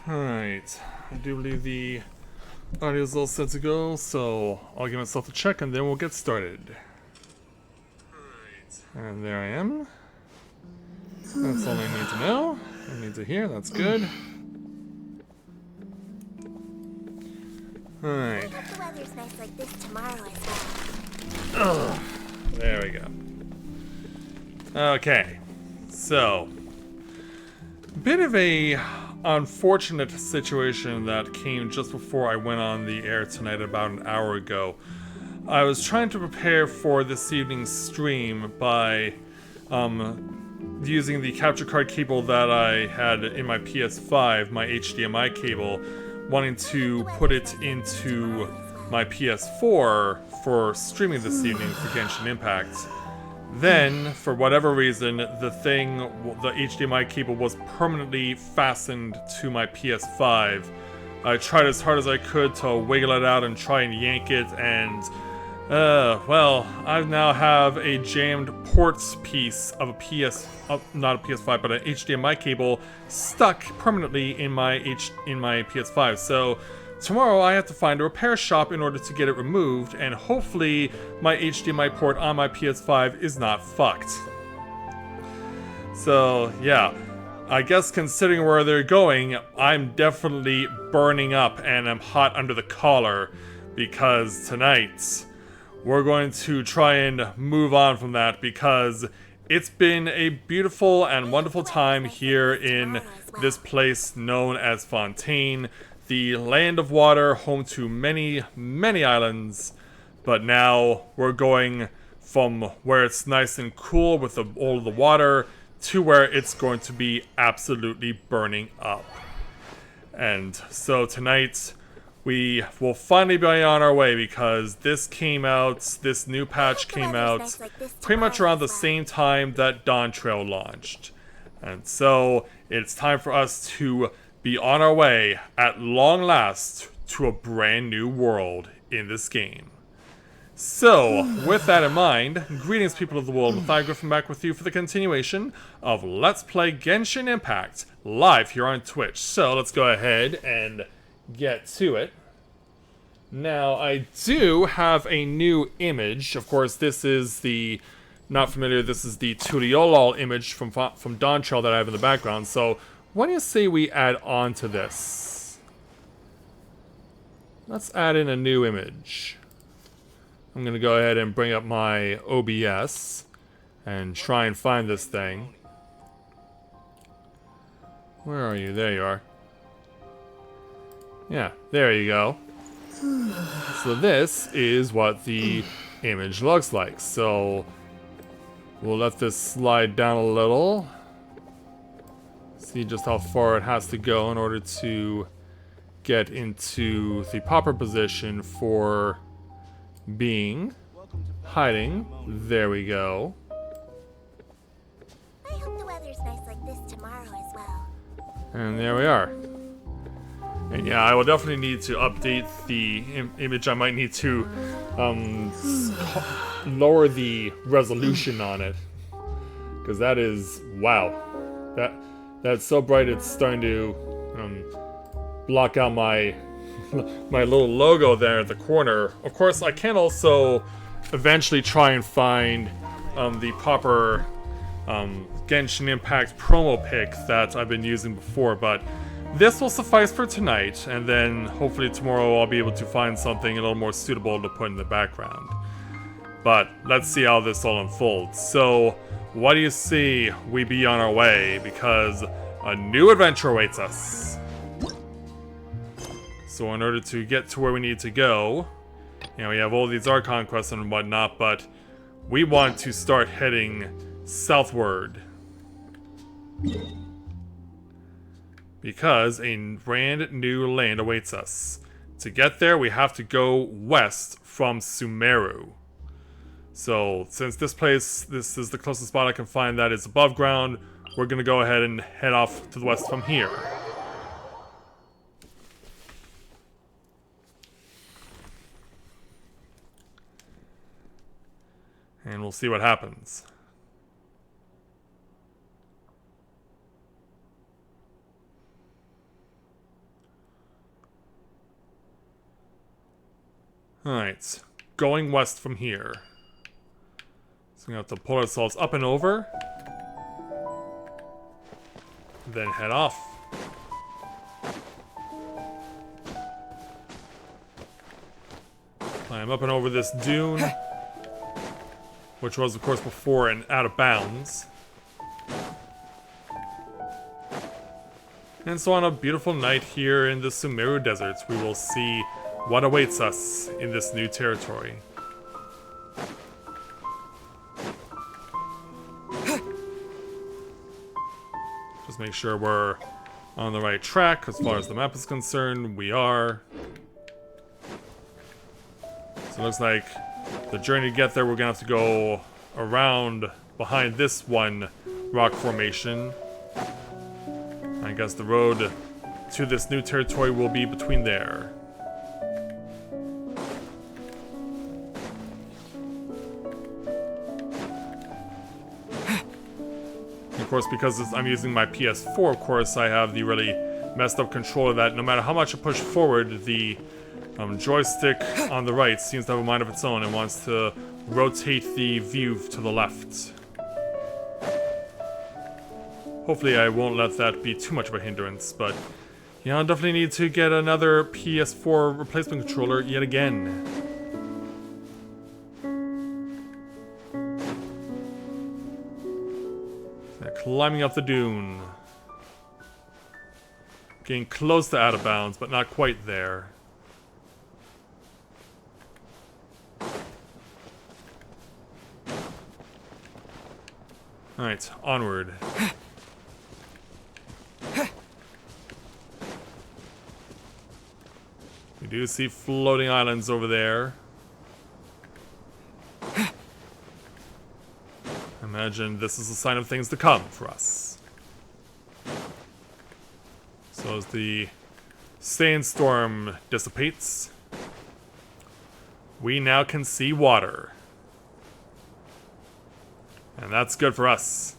Alright, I do believe the audio is all set to go, so I'll give myself a check and then we'll get started. And there I am. That's all I need to know. I need to hear, that's good. Alright. I hope the weather's nice like this tomorrow as well. Ugh. There we go. Okay. So, bit of a unfortunate situation that came just before I went on the air tonight about an hour ago. I was trying to prepare for this evening's stream by using the capture card cable that I had in my PS5, my HDMI cable, wanting to put it into my PS4 for streaming this evening for Genshin Impact. Then, for whatever reason, the HDMI cable was permanently fastened to my PS5. I tried as hard as I could to wiggle it out and try and yank it, and well, I now have a jammed ports piece of a not a PS5, but an HDMI cable stuck permanently in my PS5. So tomorrow I have to find a repair shop in order to get it removed, and hopefully my HDMI port on my PS5 is not fucked. So yeah, I guess considering where they're going, I'm definitely burning up and I'm hot under the collar, because tonight we're going to try and move on from that, because it's been a beautiful and wonderful time here in this place known as Fontaine, the land of water, home to many, many islands. But now we're going from where it's nice and cool with all of the water to where it's going to be absolutely burning up. And so tonight we will finally be on our way, because this new patch came out pretty much around the same time that Dawn Trail launched. And so it's time for us to be on our way, at long last, to a brand new world in this game. So, with that in mind, greetings people of the world, Mathai Griffin back with you for the continuation of Let's Play Genshin Impact, live here on Twitch. So, let's go ahead and get to it. Now, I do have a new image. Of course, this is the, not familiar, this is the Turiolol image from Dawn Trail that I have in the background. So, what do you say we add on to this? Let's add in a new image. I'm going to go ahead and bring up my OBS and try and find this thing. Where are you? There you are. Yeah, there you go. So this is what the image looks like. So we'll let this slide down a little. See just how far it has to go in order to get into the proper position for being hiding. There we go. I hope the weather's nice like this tomorrow as well. And there we are. And yeah, I will definitely need to update the image. I might need to lower the resolution on it, because that is, wow, that's so bright it's starting to block out my my little logo there at the corner. Of course, I can also eventually try and find the proper Genshin Impact promo pic that I've been using before, but this will suffice for tonight, and then hopefully tomorrow I'll be able to find something a little more suitable to put in the background. But let's see how this all unfolds. So, what do you see? We be on our way, because a new adventure awaits us. So in order to get to where we need to go, you know, we have all these Archon quests and whatnot, but we want to start heading southward, because a brand new land awaits us. To get there, we have to go west from Sumeru. So, since this is the closest spot I can find that is above ground, we're gonna go ahead and head off to the west from here. And we'll see what happens. Alright. Going west from here. So we have to pull ourselves up and over. Then head off. Climb up and over this dune. Which was, of course, before and out of bounds. And so on a beautiful night here in the Sumeru deserts, we will see what awaits us in this new territory. Just make sure we're on the right track as far as the map is concerned. We are. So it looks like the journey to get there, we're gonna have to go around behind this one rock formation. I guess the road to this new territory will be between there. Of course, because I'm using my PS4, of course, I have the really messed up controller that no matter how much I push forward, the joystick on the right seems to have a mind of its own and wants to rotate the view to the left. Hopefully I won't let that be too much of a hindrance, but yeah, I'll definitely need to get another PS4 replacement controller yet again. Climbing up the dune. Getting close to out of bounds, but not quite there. Alright, onward. We do see floating islands over there. Imagine this is a sign of things to come for us. So as the sandstorm dissipates, we now can see water. And that's good for us.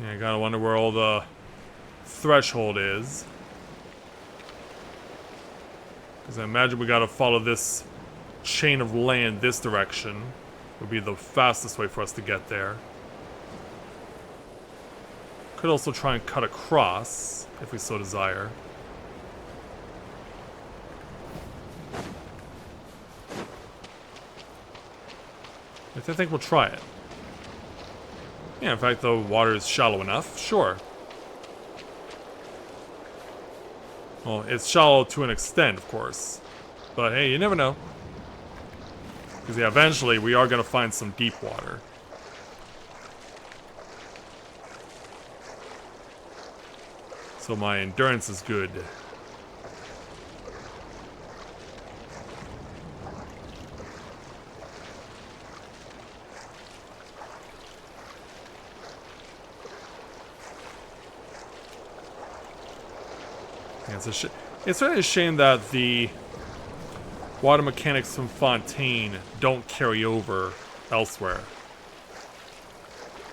Yeah, I gotta wonder where all the threshold is. Because I imagine we gotta follow this chain of land this direction. Would be the fastest way for us to get there. Could also try and cut across, if we so desire. I think we'll try it. Yeah, in fact, the water is shallow enough. Sure. Well, it's shallow to an extent, of course. But hey, you never know. Because yeah, eventually we are going to find some deep water. So my endurance is good. It's really a shame that the water mechanics from Fontaine don't carry over elsewhere.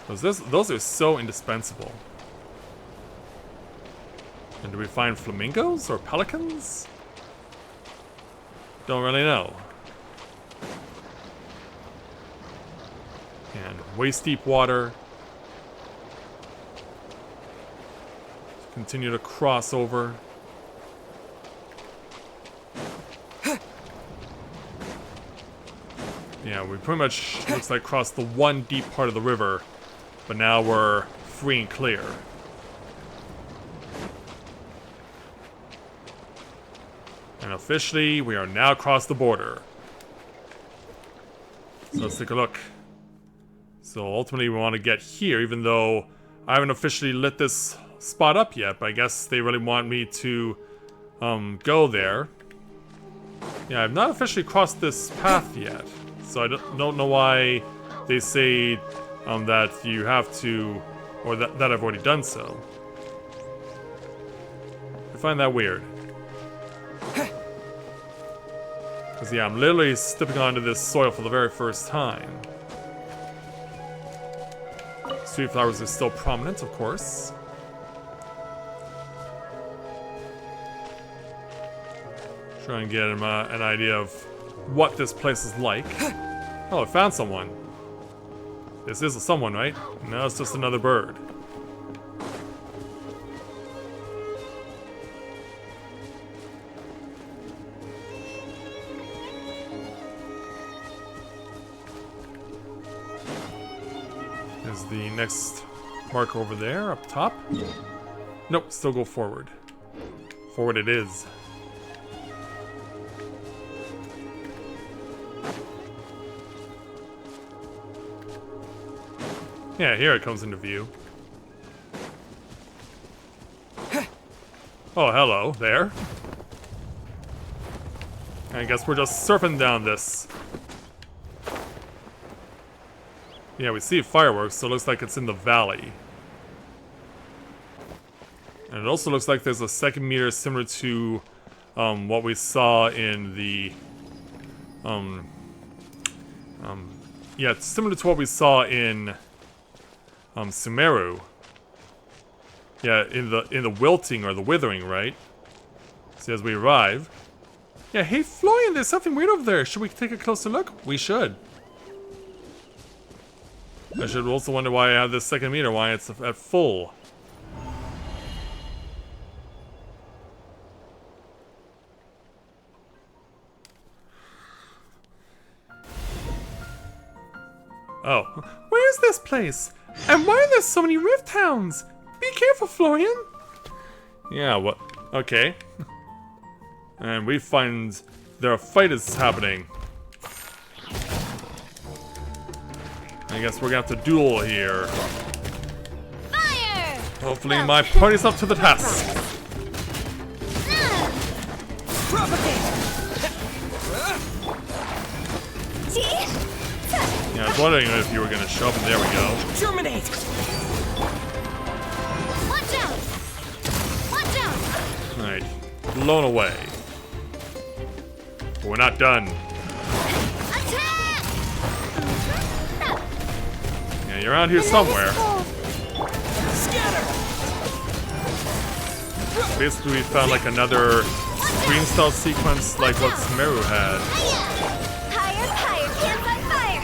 Because those are so indispensable. And do we find flamingos or pelicans? Don't really know. And waist deep water. Continue to cross over. Yeah, we pretty much, looks like, crossed the one deep part of the river, but now we're free and clear. And officially, we are now across the border. So let's take a look. So ultimately, we want to get here, even though I haven't officially lit this spot up yet, but I guess they really want me to go there. Yeah, I've not officially crossed this path yet. So I don't know why they say that you have to, or that I've already done so. I find that weird. Because yeah, I'm literally stepping onto this soil for the very first time. Sweet flowers are still prominent, of course. Try and get him an idea of what this place is like. Oh, I found someone. This is a someone, right? No, it's just another bird. Is the next marker over there, up top? Nope, still go forward. Forward it is. Yeah, here it comes into view. Oh, hello, there. I guess we're just surfing down this. Yeah, we see fireworks, so it looks like it's in the valley. And it also looks like there's a second meter similar to what we saw in the... yeah, it's similar to what we saw in Sumeru. Yeah, in the wilting or the withering, right? See, as we arrive. Yeah, hey Florian, there's something weird over there. Should we take a closer look? We should. I should also wonder why I have this second meter, why it's at full. Oh. Where is this place? And why are there so many rift towns? Be careful, Florian! Yeah, what? Okay. And we find there a fight is happening. I guess we're gonna have to duel here. Fire! Hopefully my party's up to the task. Yeah, I was wondering if you were gonna show up, and there we go. Terminate! Watch out! Watch out! Alright, blown away. But we're not done. Attack! Yeah, you're around here somewhere. Scatter! Basically, we found like another screen style sequence like what Sumeru had. Higher, higher, can't fight fire!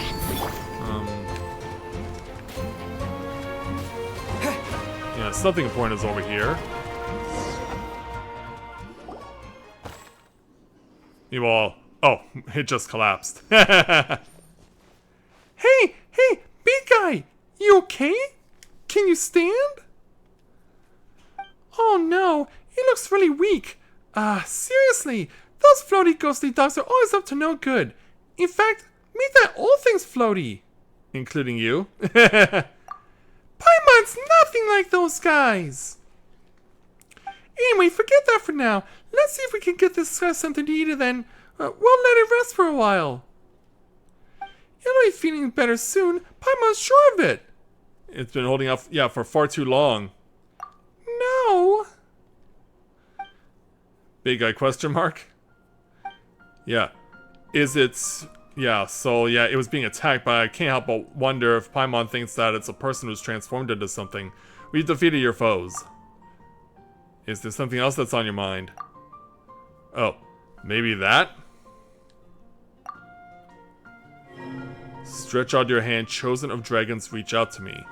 Yeah, something important is over here. You all... Oh, it just collapsed. Hey, big guy! You okay? Can you stand? Oh no, he looks really weak. Seriously, those floaty ghostly dogs are always up to no good. In fact, meet that all things floaty. Including you. Paimon's nothing like those guys. Anyway, forget that for now. Let's see if we can get this guy something to eat and then we'll let it rest for a while. It'll be feeling better soon. Paimon's sure of it. It's been holding off, yeah, for far too long. No. Big guy question mark? Yeah. Is it... Yeah, so yeah, it was being attacked, but I can't help but wonder if Paimon thinks that it's a person who's transformed into something. We've defeated your foes. Is there something else that's on your mind? Oh, maybe that? Stretch out your hand, chosen of dragons, reach out to me.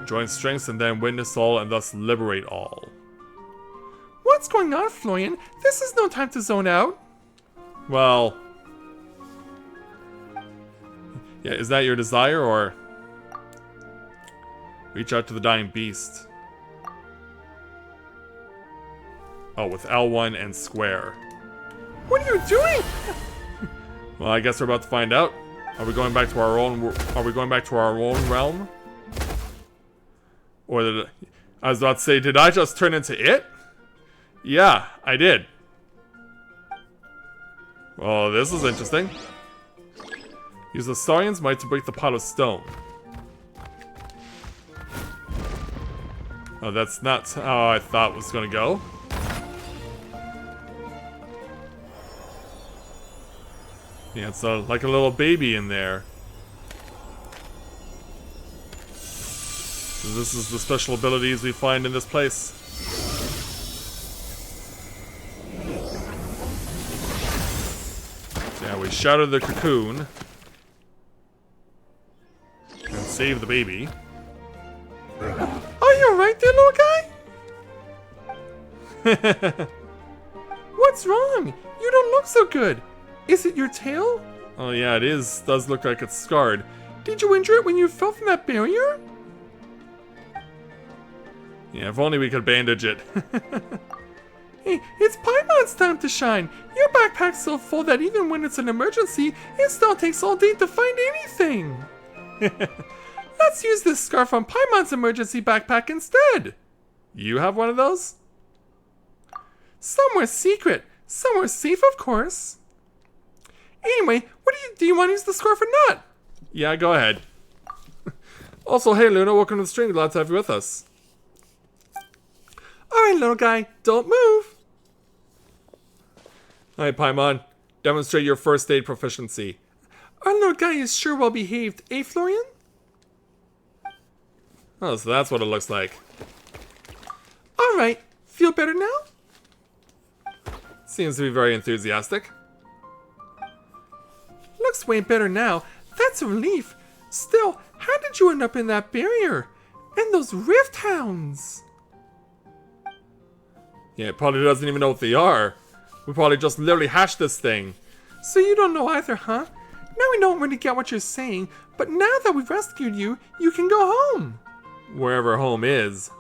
Join strengths and then witness all and thus liberate all. What's going on, Florian? This is no time to zone out. Well... Yeah, is that your desire, or... Reach out to the dying beast. Oh, with L1 and square. What are you doing? Well, I guess we're about to find out. Are we going back to our own... Are we going back to our own realm? Or did... I was about to say, did I just turn into it? Yeah, I did. Well, this is interesting. Use the Saurian's might to break the pot of stone. Oh, that's not how I thought it was gonna go. Yeah, it's like a little baby in there. So this is the special abilities we find in this place. we shatter the cocoon. And save the baby. Are you alright there, little guy? What's wrong? You don't look so good. Is it your tail? Oh yeah, it is. Does look like it's scarred. Did you injure it when you fell from that barrier? Yeah, if only we could bandage it. Hey, it's Paimon's time to shine. Your backpack's so full that even when it's an emergency, it still takes all day to find anything. Let's use this scarf on Paimon's emergency backpack instead. You have one of those? Somewhere secret. Somewhere safe, of course. Anyway, do you want to use the scarf or not? Yeah, go ahead. Also, hey Luna, welcome to the stream. Glad to have you with us. Alright, little guy, don't move. Alright, Paimon. Demonstrate your first aid proficiency. Our little guy is sure well behaved, eh, Florian? Oh, so that's what it looks like. Alright, feel better now? Seems to be very enthusiastic. Looks way better now. That's a relief. Still, how did you end up in that barrier? And those rift hounds? Yeah, it probably doesn't even know what they are. We probably just literally hashed this thing. So you don't know either, huh? Now we don't really get what you're saying, but now that we've rescued you, you can go home. Wherever home is.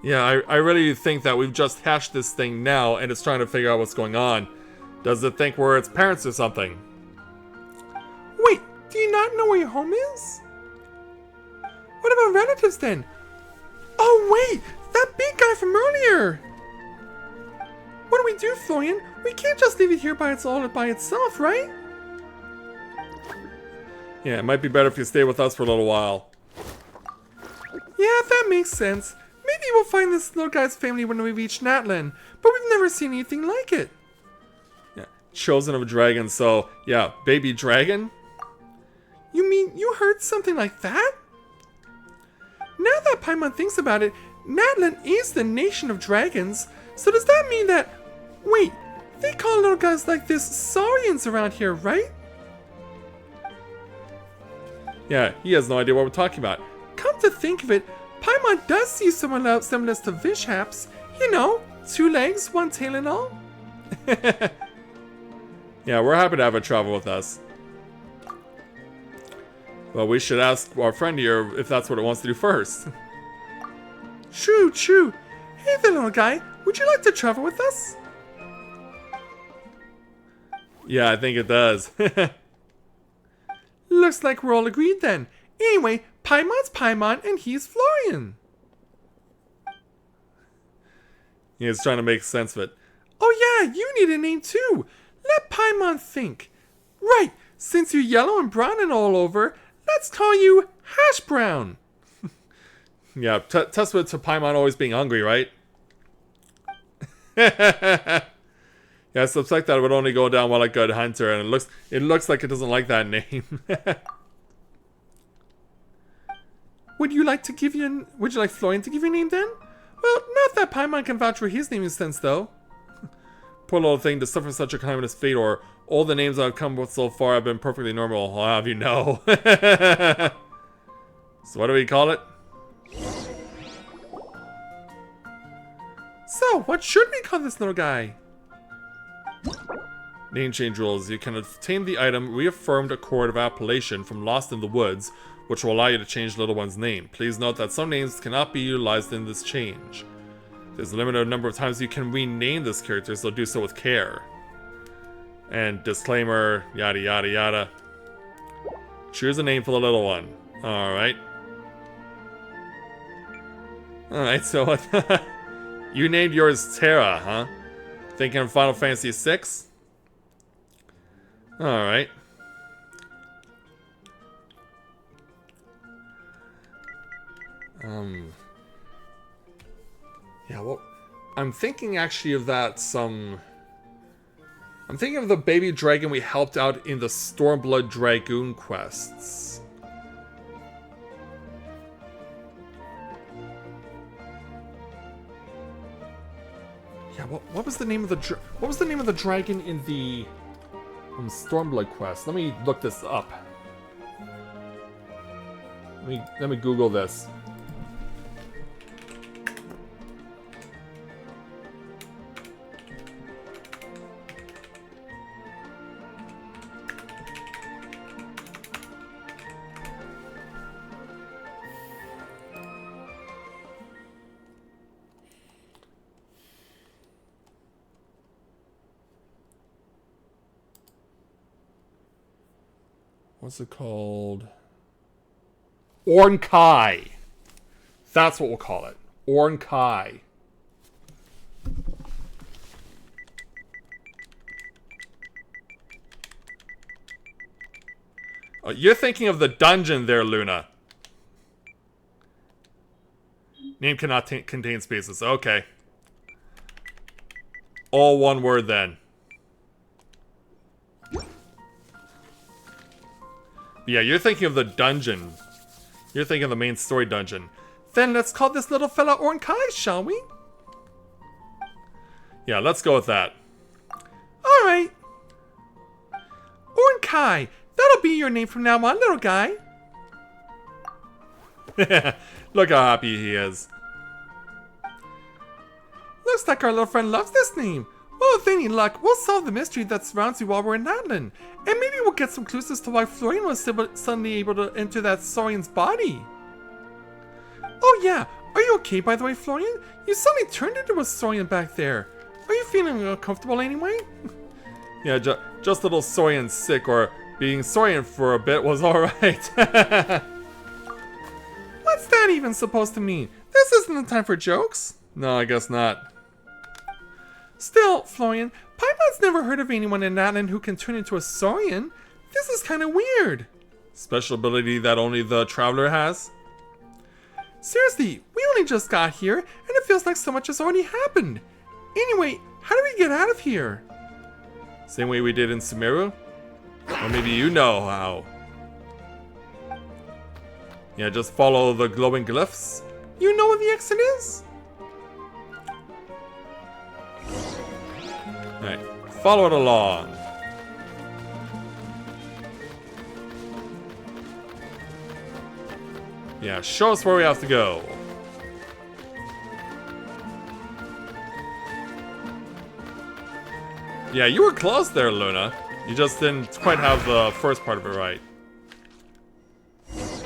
Yeah, I really think that we've just hashed this thing now and it's trying to figure out what's going on. Does it think we're its parents or something? Wait, do you not know where your home is? What about relatives then? Oh wait, that big guy from earlier! What do we do, Florian? We can't just leave it here all by itself, right? Yeah, it might be better if you stay with us for a little while. Yeah, that makes sense. Maybe we'll find this little guy's family when we reach NATLAN, but we've never seen anything like it. Yeah, chosen of a dragon, so yeah, baby dragon? You mean you heard something like that? Now that Paimon thinks about it, NATLAN is the nation of dragons, so does that mean that... Wait, they call little guys like this saurians around here, right? Yeah, he has no idea what we're talking about. Come to think of it, Paimon does see someone else similar to Vishaps. You know, 2 legs, 1 tail and all. Yeah, we're happy to have it travel with us. Well, we should ask our friend here if that's what it wants to do first. True, true. Hey there, little guy. Would you like to travel with us? Yeah, I think it does. Looks like we're all agreed then. Anyway, Paimon's Paimon and he's Florian. He's trying to make sense of it. Oh yeah, you need a name too. Let Paimon think. Right, since you're yellow and brown and all over, let's call you Hash Brown. Yeah, testament to Paimon always being hungry, right? Yeah, stuff like that would only go down well at Good Hunter, and it looks like it doesn't like that name. Would you like Florian to give you a name then? Well, not that Paimon can vouch for his name in a sense though. Poor little thing to suffer such a calamitous fate, or all the names I've come with so far have been perfectly normal, I'll have you know. So what do we call it? So, what should we call this little guy? Name change rules. You can obtain the item Reaffirmed Accord of Appellation from Lost in the Woods, which will allow you to change the little one's name. Please note that some names cannot be utilized in this change. There's a limited number of times you can rename this character, so do so with care. And disclaimer, yada yada yada. Choose a name for the little one. Alright. Alright, so you named yours Terra, huh? Thinking of Final Fantasy VI? Alright. Yeah, well, I'm thinking actually of that I'm thinking of the baby dragon we helped out in the Stormblood Dragoon quests. Yeah, what was the name of the dragon in the Stormblood quest. Let me look this up. Let me Google this. What's it called? Ornkai. That's what we'll call it. Ornkai. Oh, you're thinking of the dungeon there, Luna. Name cannot contain spaces. Okay. All one word then. Yeah, you're thinking of the dungeon. You're thinking of the main story dungeon. Then let's call this little fella Ornkai, shall we? Yeah, let's go with that. Alright. Ornkai. That'll be your name from now on, little guy. Look how happy he is. Looks like our little friend loves this name. Well, with any luck, we'll solve the mystery that surrounds you while we're in NATLAN. And maybe we'll get some clues as to why Florian was suddenly able to enter that Saurian's body. Oh yeah, are you okay by the way, Florian? You suddenly turned into a Saurian back there. Are you feeling uncomfortable anyway? Yeah, just a little Saurian sick, or being Saurian for a bit was alright. What's that even supposed to mean? This isn't the time for jokes. No, I guess not. Still, Florian, Paimon's never heard of anyone in NATLAN who can turn into a Saurian. This is kind of weird. Special ability that only the Traveler has? Seriously, we only just got here, and it feels like so much has already happened. Anyway, how do we get out of here? Same way we did in Sumeru? Or maybe you know how. Yeah, just follow the glowing glyphs. You know where the exit is? Alright, follow it along. Yeah, show us where we have to go. Yeah, you were close there, Luna. You just didn't quite have the first part of it right.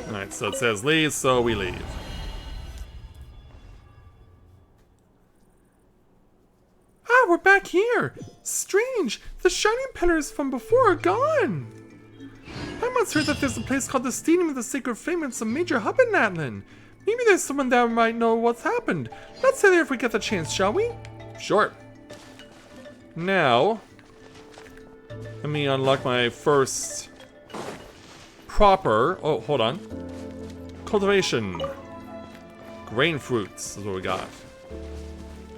Alright, so it says leave, so we leave. Ah, we're back here! Strange! The shining pillars from before are gone! Paimon's heard that there's a place called the Stadium of the Sacred Flame and some major hub in NATLAN. Maybe there's someone that might know what's happened. Let's head there if we get the chance, shall we? Sure. Now, let me unlock my first proper... Oh, hold on. Cultivation. Grain fruits is what we got.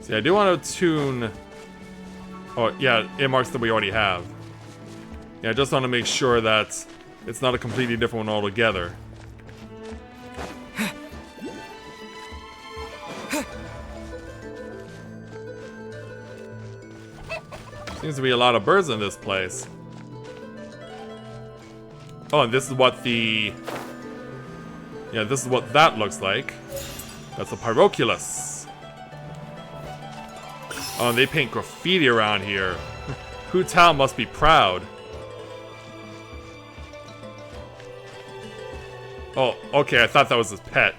See, I do want to tune... Oh, yeah, it marks that we already have. Yeah, I just want to make sure that it's not a completely different one altogether. Seems to be a lot of birds in this place. Oh, and this is what the... Yeah, this is what that looks like. That's a Pyroculus. Oh, and they paint graffiti around here. Hu Tao must be proud. Oh, okay, I thought that was his pet.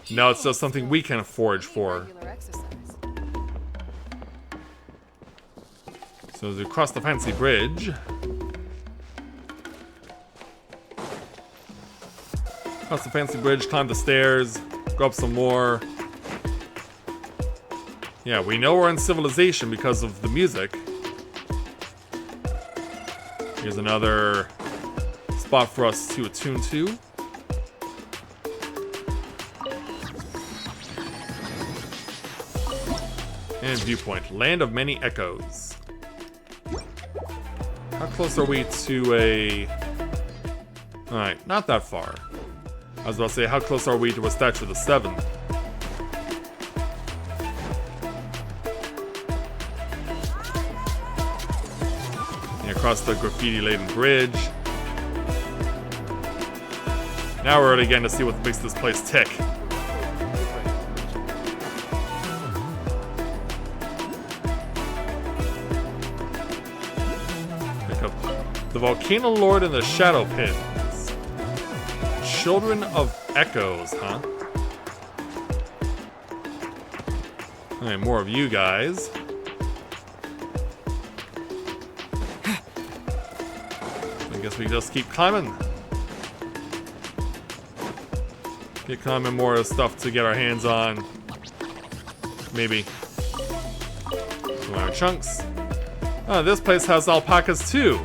No, it's just something we can forage for. So as we cross the fancy bridge. Cross the fancy bridge, climb the stairs, go up some more. Yeah, we know we're in civilization because of the music. Here's another spot for us to attune to. And viewpoint, land of many echoes. How close are we to a... Alright, not that far. I was about to say, how close are we to a statue of the Seven? Yeah, across the graffiti-laden bridge. Now we're already getting to see what makes this place tick. Pick up the Volcano Lord and the Shadow Pins. Children of Echoes, huh? Alright, more of you guys. I guess we just keep climbing. Keep climbing more stuff to get our hands on. Maybe. Some iron chunks. Oh, this place has alpacas too.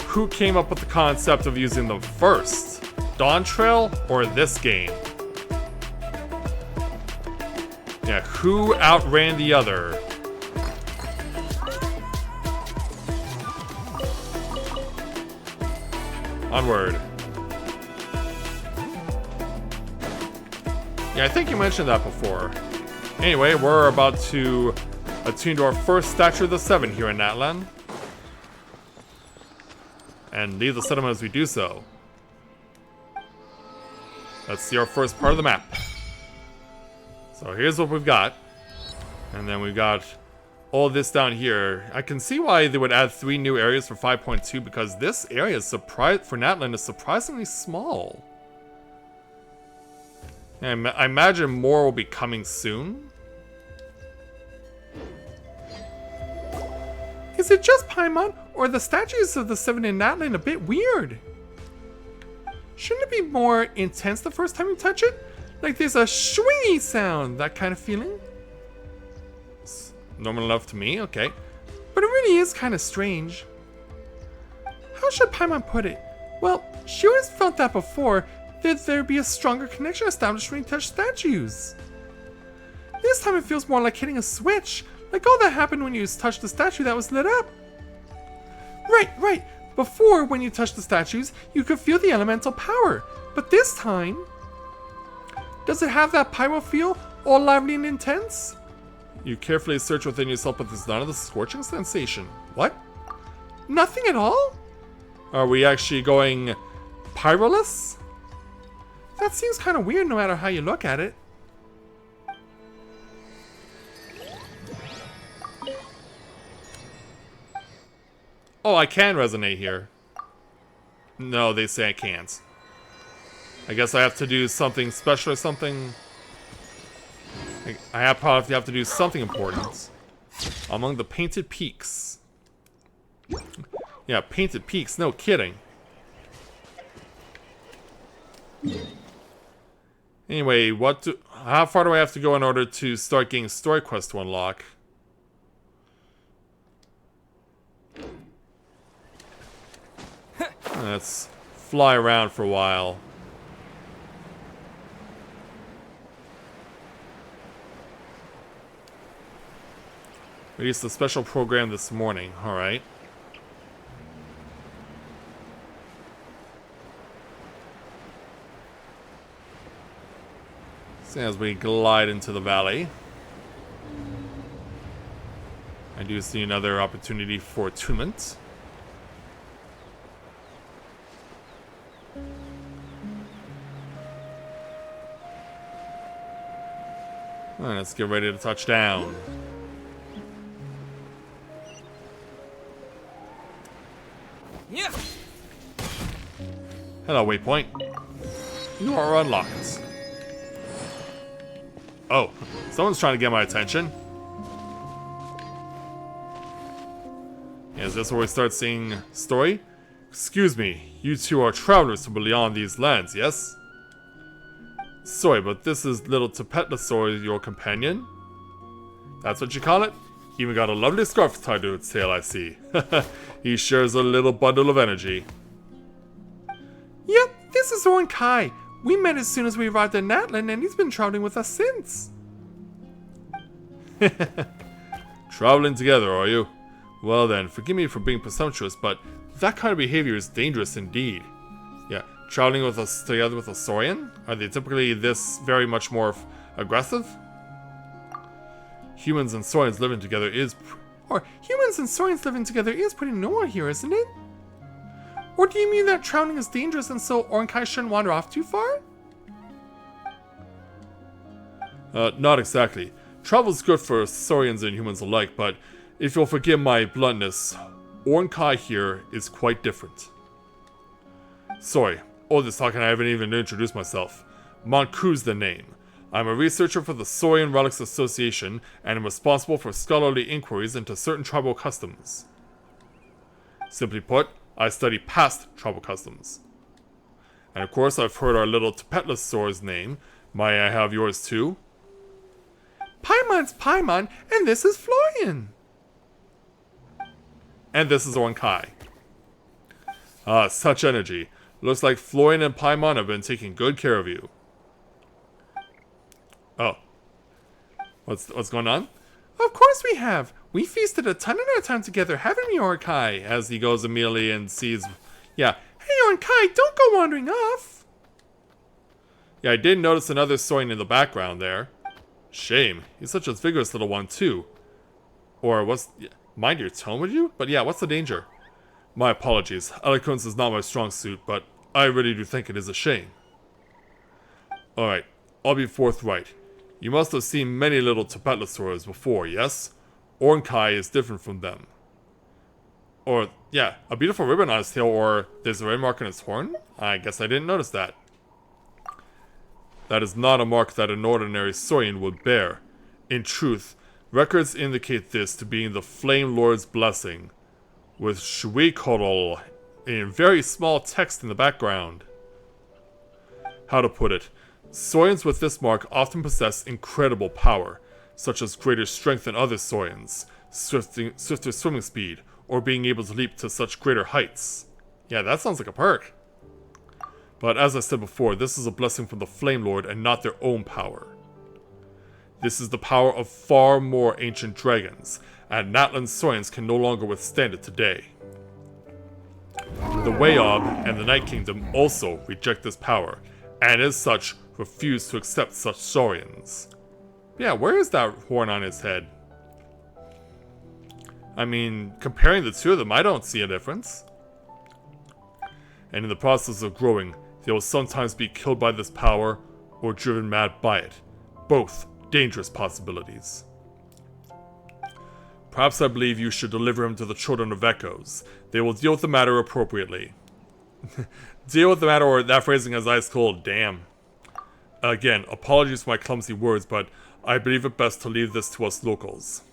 Who came up with the concept of using them first? Dawn Trail or this game? Yeah, who outran the other? Onward. Yeah, I think you mentioned that before. Anyway, we're about to attune to our first statue of the Seven here in NATLAN. And leave the cinema as we do so. Let's see our first part of the map. So here's what we've got. And then we've got all this down here. I can see why they would add 3 new areas for 5.2 because this area is for NATLAN is surprisingly small. And I imagine more will be coming soon. Is it just Paimon, or are the statues of the Seven in NATLAN a bit weird? Shouldn't it be more intense the first time you touch it? Like there's a swingy sound, that kind of feeling? It's normal enough to me, okay. But it really is kind of strange. How should Paimon put it? Well, she always felt that before, that there'd be a stronger connection established when you touch statues. This time it feels more like hitting a switch, like all that happened when you touched the statue that was lit up. Right. Before, when you touched the statues, you could feel the elemental power. But this time, does it have that pyro feel, all lively and intense? You carefully search within yourself, but there's none of the scorching sensation. What? Nothing at all? Are we actually going pyroless? That seems kind of weird no matter how you look at it. Oh, I can resonate here. No, they say I can't. I guess I have to do something special or something. I probably have to do something important. Among the painted peaks. Yeah, painted peaks, no kidding. Anyway, how far do I have to go in order to start getting story quests to unlock? Let's fly around for a while. Released a special program this morning. Alright. So as we glide into the valley, I do see another opportunity for attunement. Alright, let's get ready to touch down. Yeah. Hello, waypoint. You are unlocked. Oh, someone's trying to get my attention. Is this where we start seeing story? Excuse me, you two are travelers from beyond these lands, yes? Sorry, but this is little Tapetlasaur, your companion? That's what you call it? Even got a lovely scarf tied to its tail, I see. He shares a little bundle of energy. Yep, this is Orin Kai. We met as soon as we arrived at NATLAN, and he's been traveling with us since. Traveling together, are you? Well then, forgive me for being presumptuous, but that kind of behavior is dangerous indeed. Yeah, traveling with us together with a Saurian? Are they typically this very much more aggressive? Humans and Saurians living together is Or humans and Saurians living together is pretty normal here, isn't it? Or do you mean that drowning is dangerous and so Ornkai shouldn't wander off too far? Not exactly. Travel's good for Saurians and humans alike, but if you'll forgive my bluntness, Ornkai here is quite different. Sorry, all this talking I haven't even introduced myself. Monku's the name. I'm a researcher for the Saurian Relics Association, and am responsible for scholarly inquiries into certain tribal customs. Simply put, I study past tribal customs. And of course, I've heard our little Tapetlosaur's name. May I have yours too? Paimon's Paimon, and this is Florian. And this is Ornkai. Ah, such energy. Looks like Florian and Paimon have been taking good care of you. Oh. What's going on? Of course we have. We feasted a ton in our time together, haven't we, Ornkai? As he goes immediately and sees... Yeah. Hey, Ornkai, don't go wandering off. Yeah, I did notice another Saurian in the background there. Shame. He's such a vigorous little one, too. Or what's... Mind your tone, would you? But yeah, what's the danger? My apologies. Eloquence is not my strong suit, but I really do think it is a shame. Alright, I'll be forthright. You must have seen many little Tapetlosaurs before, yes? Ornkai is different from them. Or, yeah, a beautiful ribbon on his tail, or there's a red mark on his horn? I guess I didn't notice that. That is not a mark that an ordinary Saurian would bear. In truth, records indicate this to being the Flame Lord's blessing, with Shuikorol in very small text in the background. How to put it? Saurians with this mark often possess incredible power, such as greater strength than other Saurians, swifter swimming speed, or being able to leap to such greater heights. Yeah, that sounds like a perk. But as I said before, this is a blessing from the Flame Lord and not their own power. This is the power of far more ancient dragons, and NATLAN Saurians can no longer withstand it today. The Wayob and the Night Kingdom also reject this power, and as such, refuse to accept such Saurians. Yeah, where is that horn on his head? I mean, comparing the two of them, I don't see a difference. And in the process of growing, they will sometimes be killed by this power, or driven mad by it. Both dangerous possibilities. Perhaps I believe you should deliver him to the Children of Echoes. They will deal with the matter appropriately. Deal with the matter, or that phrasing is ice cold, damn. Again, apologies for my clumsy words, but I believe it best to leave this to us locals.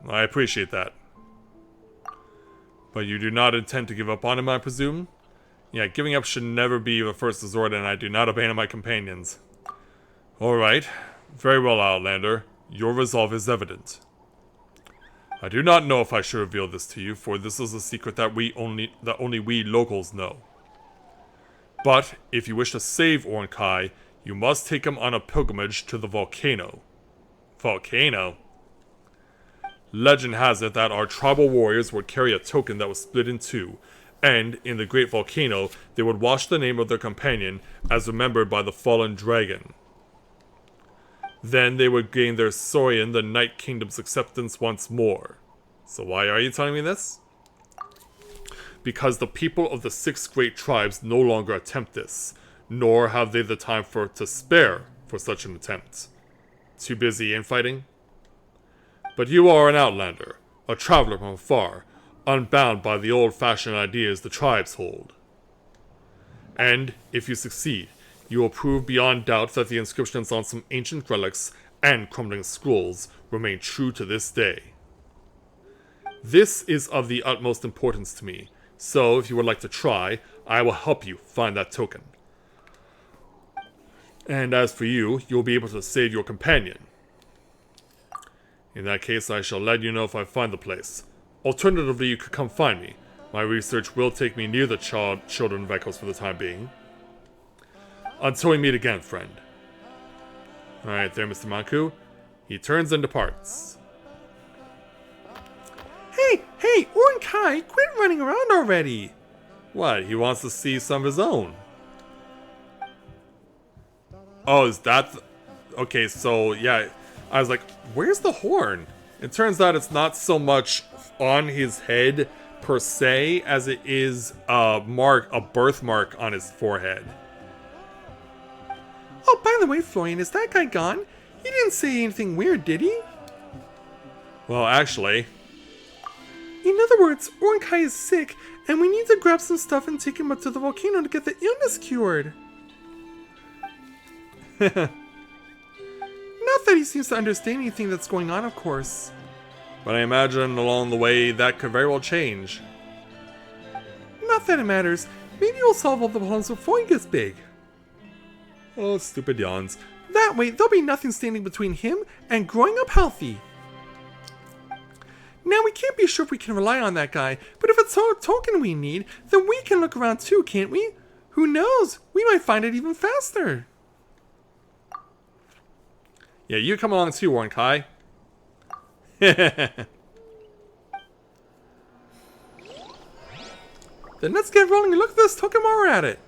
I appreciate that. But you do not intend to give up on him, I presume? Yeah, giving up should never be the first resort, and I do not abandon my companions. Alright. Very well, Outlander. Your resolve is evident. I do not know if I should reveal this to you, for this is a secret that only we locals know. But, if you wish to save Ornkai, you must take him on a pilgrimage to the volcano. Volcano? Legend has it that our tribal warriors would carry a token that was split in two, and, in the great volcano, they would wash the name of their companion as remembered by the fallen dragon. Then they would gain their Saurian, the Night Kingdom's acceptance once more. So why are you telling me this? Because the people of the 6 great tribes no longer attempt this, nor have they the time to spare for such an attempt. Too busy infighting? But you are an outlander, a traveler from afar, unbound by the old-fashioned ideas the tribes hold. And, if you succeed, you will prove beyond doubt that the inscriptions on some ancient relics and crumbling scrolls remain true to this day. This is of the utmost importance to me, so if you would like to try, I will help you find that token. And as for you, you will be able to save your companion. In that case, I shall let you know if I find the place. Alternatively, you could come find me. My research will take me near the Children of Echoes for the time being. Until we meet again, friend. Alright there, Mr. Monku. He turns and departs. Hey, Ornkai, quit running around already! What, he wants to see some of his own? Oh, is that... Okay, so, yeah. I was like, where's the horn? It turns out it's not so much on his head per se as it is a birthmark on his forehead. Oh, by the way, Florian, is that guy gone? He didn't say anything weird, did he? Well, actually, In other words, Ornkai is sick, and we need to grab some stuff and take him up to the volcano to get the illness cured. Not that he seems to understand anything that's going on, of course. but I imagine along the way that could very well change. Not that it matters. Maybe we'll solve all the problems before he gets big. Oh, stupid yawns. That way, there'll be nothing standing between him and growing up healthy. Now, we can't be sure if we can rely on that guy, but if it's a token we need, then we can look around too, can't we? Who knows? We might find it even faster. Yeah, you come along too, Ornkai. Then let's get rolling and look at this token while we're at it.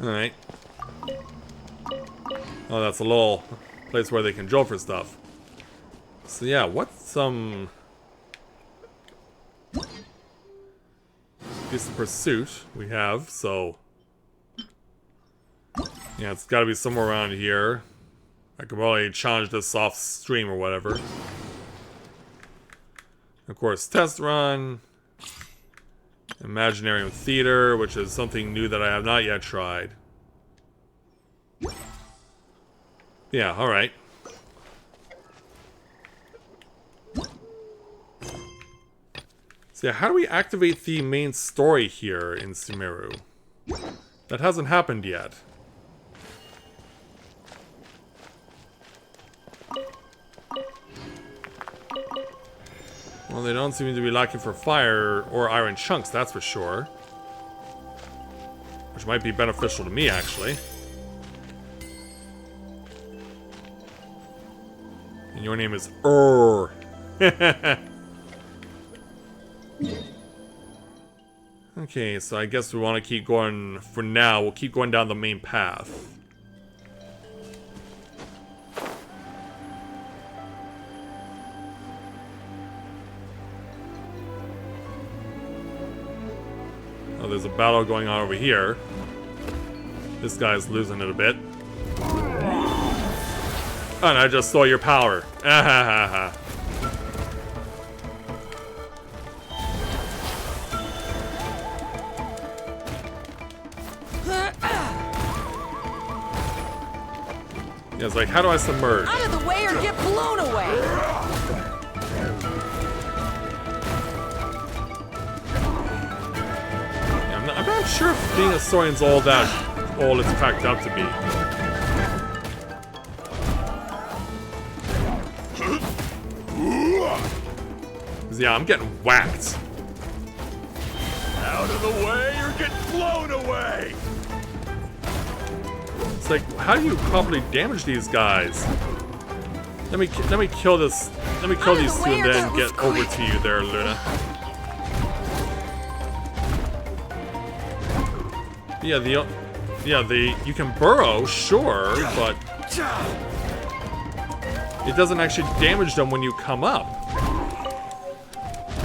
Alright. Oh, that's a little place where they can drill for stuff. So yeah, what's some... Piece of pursuit we have, so... Yeah, it's gotta be somewhere around here. I could probably challenge this off stream or whatever. Of course, test run. Imaginarium Theater, which is something new that I have not yet tried. Yeah, alright. So yeah, how do we activate the main story here in Sumeru? That hasn't happened yet. Well, they don't seem to be lacking for fire or iron chunks, that's for sure. Which might be beneficial to me, actually. And your name is Okay, so I guess we want to keep going for now. We'll keep going down the main path. Oh, there's a battle going on over here. This guy's losing it a bit. Oh, and I just stole your power. Ah, Yeah, it's like, how do I submerge? Out of the way or get blown away! Yeah, I'm not sure if being a Saurian's all it's cracked up to be. 'Cause, yeah, I'm getting whacked. Out of the way or get blown away! It's like, how do you properly damage these guys? Let me kill this. Let me kill these two and then get over to you there, Luna. Yeah, you can burrow, sure, but it doesn't actually damage them when you come up.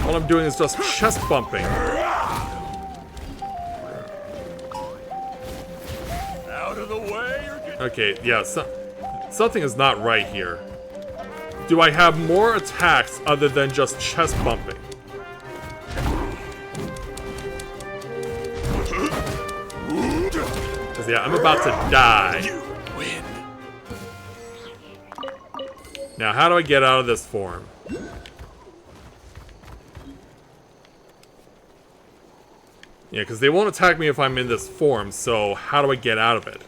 All I'm doing is just chest bumping. Out of the way or get... Okay, yeah, something is not right here. Do I have more attacks other than just chest bumping? Because, yeah, I'm about to die. You win. Now, how do I get out of this form? Yeah, because they won't attack me if I'm in this form, so how do I get out of it?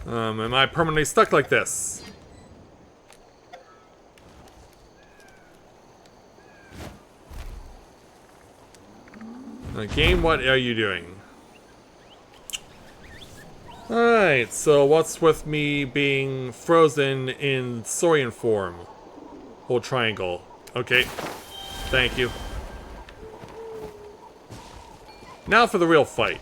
Am I permanently stuck like this? Game, what are you doing? Alright, so what's with me being frozen in Saurian form? Hold triangle. Okay. Thank you. Now for the real fight.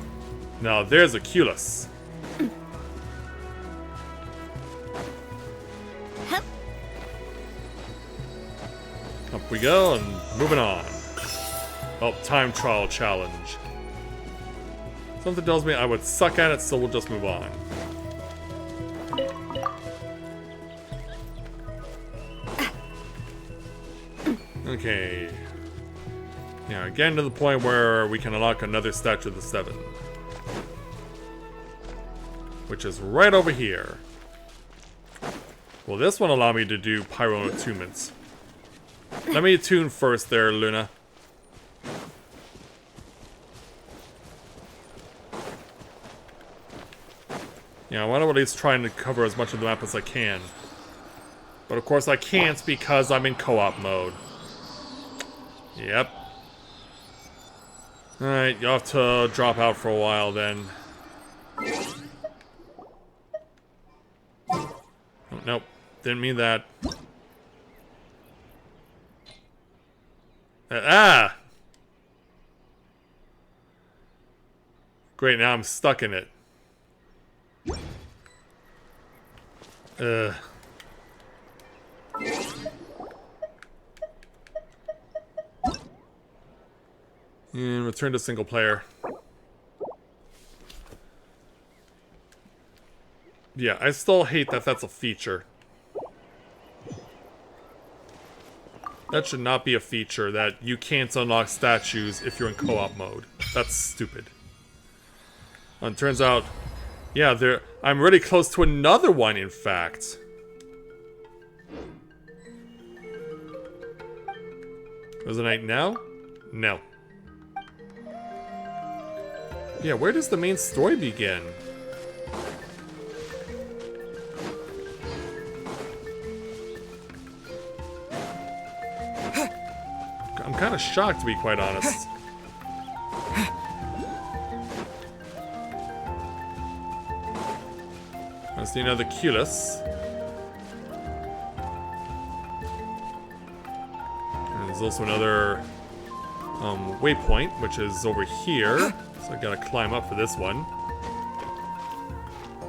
Now there's a Culus. Hup. Up we go, and moving on. Oh, time trial challenge. Something tells me I would suck at it, so we'll just move on. Okay. Yeah, getting to the point where we can unlock another statue of the Seven. Which is right over here. Will this one allow me to do pyro attunements? Let me attune first there, Luna. Yeah, I want to at least try and cover as much of the map as I can. But of course I can't because I'm in co-op mode. Yep. Alright, you'll have to drop out for a while then. Oh, nope, didn't mean that. Ah! Great, now I'm stuck in it. Ugh. And return to single player. Yeah, I still hate that that's a feature. That should not be a feature, that you can't unlock statues if you're in co-op mode. That's stupid. And it turns out, yeah, I'm really close to another one, in fact. Was it night now? No. Yeah, where does the main story begin? I'm kind of shocked, to be quite honest. I see another Culus. And there's also another waypoint, which is over here. So I gotta climb up for this one.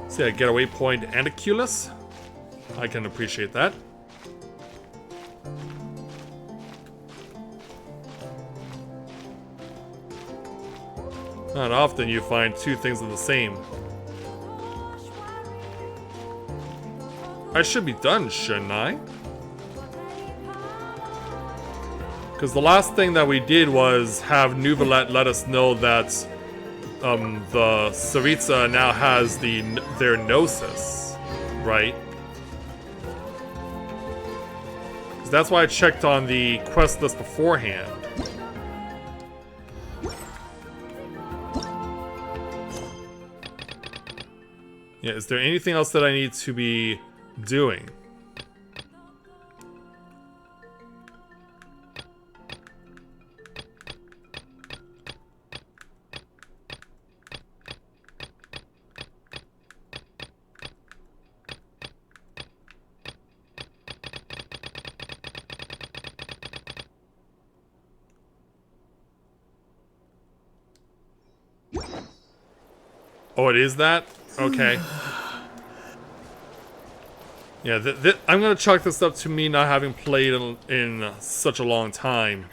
See, I get a waypoint and a Culus. I can appreciate that. Not often you find two things of the same. I should be done, shouldn't I? Because the last thing that we did was have Nuvalet let us know that the Saritsa now has their Gnosis, right? 'Cause that's why I checked on the quest list beforehand. Yeah, is there anything else that I need to be doing? Oh, it is that? Okay. Yeah, I'm gonna chalk this up to me not having played in such a long time.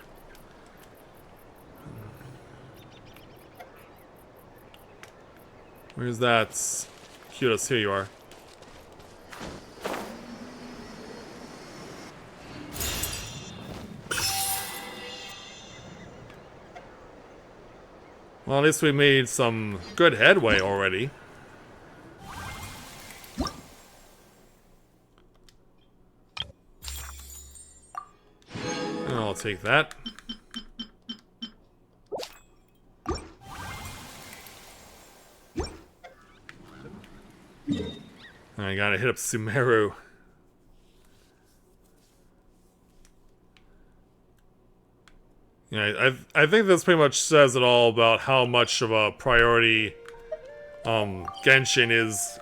Where's that? Culus, here you are. Well, at least we made some good headway already. And I'll take that. I gotta hit up Sumeru. Yeah, I think this pretty much says it all about how much of a priority Genshin is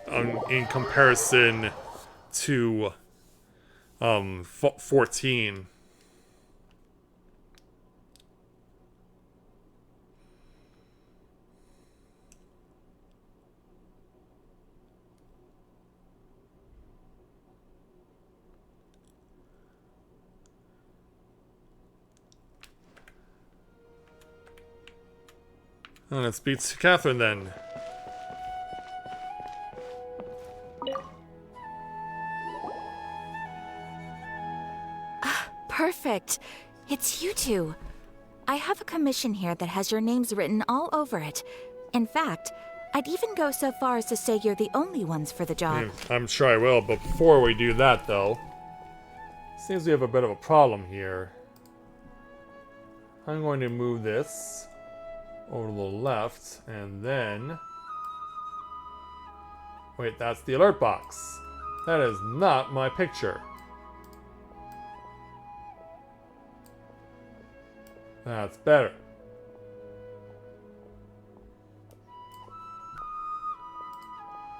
in comparison to 14. Well, let's speak to Catherine then. Perfect. It's you two. I have a commission here that has your names written all over it. In fact, I'd even go so far as to say you're the only ones for the job. I'm sure I will, but before we do that, though, seems we have a bit of a problem here. I'm going to move this over to the left, and then... Wait, that's the alert box. That is not my picture. That's better.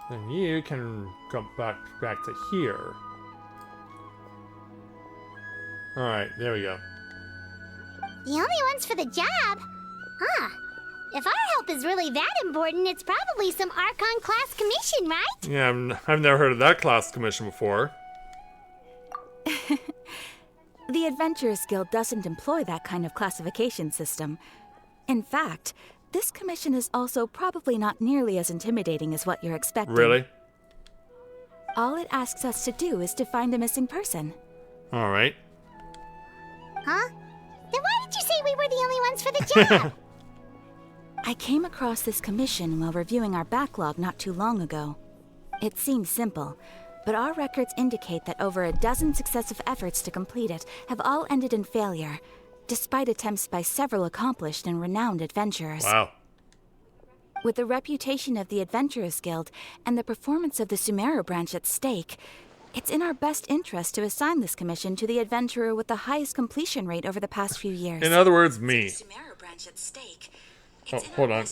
Then you can come back to here. Alright, there we go. The only ones for the job? Huh. If our help is really that important, it's probably some Archon class commission, right? Yeah, I've never heard of that class commission before. The Adventurers Guild doesn't employ that kind of classification system. In fact, this commission is also probably not nearly as intimidating as what you're expecting. Really? All it asks us to do is to find a missing person. Alright. Huh? Then why did you say we were the only ones for the job? I came across this commission while reviewing our backlog not too long ago. It seems simple, but our records indicate that over a dozen successive efforts to complete it have all ended in failure, despite attempts by several accomplished and renowned adventurers. Wow. With the reputation of the Adventurers Guild and the performance of the Sumeru branch at stake, it's in our best interest to assign this commission to the adventurer with the highest completion rate over the past few years. In other words, me. Sumeru branch at stake. Oh, hold on.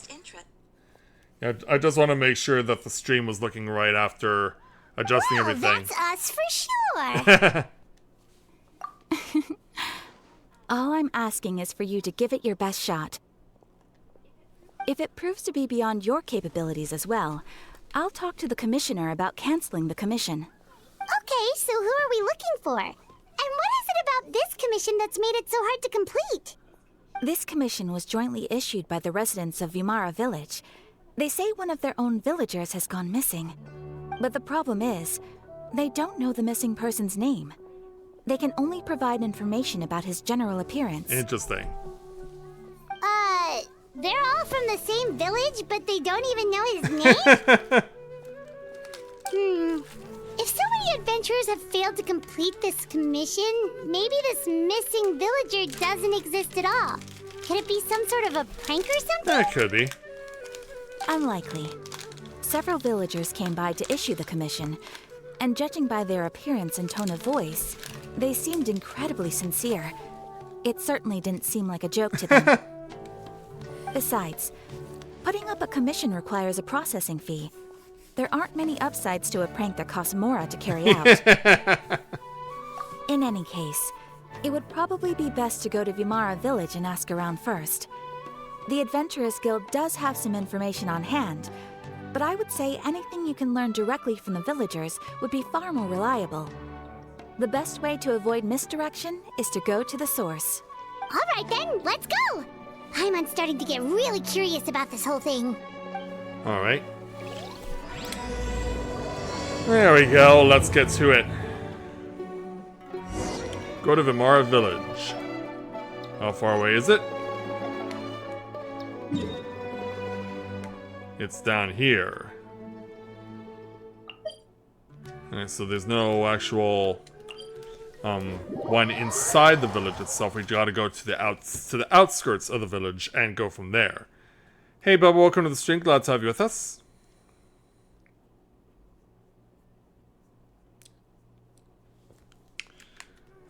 Yeah, I just want to make sure that the stream was looking right after adjusting everything. That's us for sure. All I'm asking is for you to give it your best shot. If it proves to be beyond your capabilities as well, I'll talk to the commissioner about canceling the commission. Okay, so who are we looking for? And what is it about this commission that's made it so hard to complete? This commission was jointly issued by the residents of Vimara Village. They say one of their own villagers has gone missing. But the problem is, they don't know the missing person's name. They can only provide information about his general appearance. Interesting. They're all from the same village, but they don't even know his name? If so many adventurers have failed to complete this commission, maybe this missing villager doesn't exist at all. Could it be some sort of a prank or something? That could be. Unlikely. Several villagers came by to issue the commission, and judging by their appearance and tone of voice, they seemed incredibly sincere. It certainly didn't seem like a joke to them. Besides, putting up a commission requires a processing fee. There aren't many upsides to a prank that costs Mora to carry out. In any case, it would probably be best to go to Vimara Village and ask around first. The Adventurers Guild does have some information on hand, but I would say anything you can learn directly from the villagers would be far more reliable. The best way to avoid misdirection is to go to the source. All right then, let's go! I'm starting to get really curious about this whole thing. Alright. There we go, let's get to it. Go to Vimara Village. How far away is it? It's down here. Okay, so there's no actual one inside the village itself. We gotta go to the outskirts of the village and go from there. Hey Bubba, welcome to the stream. Glad to have you with us.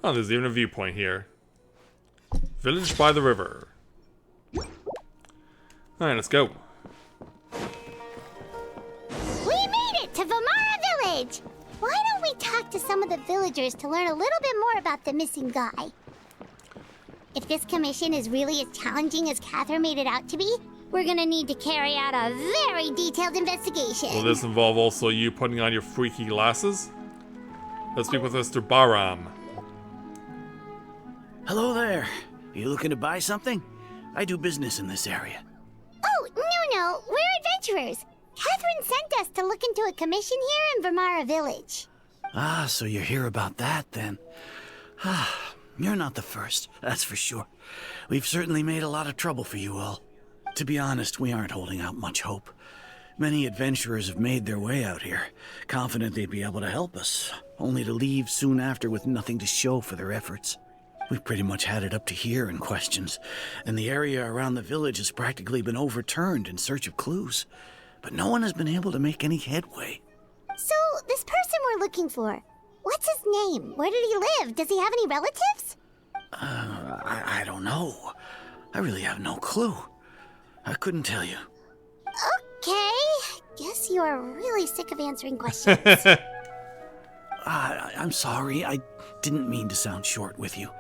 Oh, there's even a viewpoint here. Village by the river. Alright, let's go. We made it to Vimara Village! Why don't we talk to some of the villagers to learn a little bit more about the missing guy? If this commission is really as challenging as Catherine made it out to be, we're gonna need to carry out a very detailed investigation. Will this involve also you putting on your freaky glasses? Let's speak with Mr. Baram. Hello there. Are you looking to buy something? I do business in this area. Oh, know, we're adventurers. Catherine sent us to look into a commission here in Vermara Village. Ah, so you hear about that, then. Ah, you're not the first, that's for sure. We've certainly made a lot of trouble for you all. To be honest, we aren't holding out much hope. Many adventurers have made their way out here, confident they'd be able to help us, only to leave soon after with nothing to show for their efforts. We've pretty much had it up to here in questions, and the area around the village has practically been overturned in search of clues. But no one has been able to make any headway. So, this person we're looking for, what's his name? Where did he live? Does he have any relatives? I don't know. I really have no clue. I couldn't tell you. Okay, guess you are really sick of answering questions. I'm sorry, I didn't mean to sound short with you.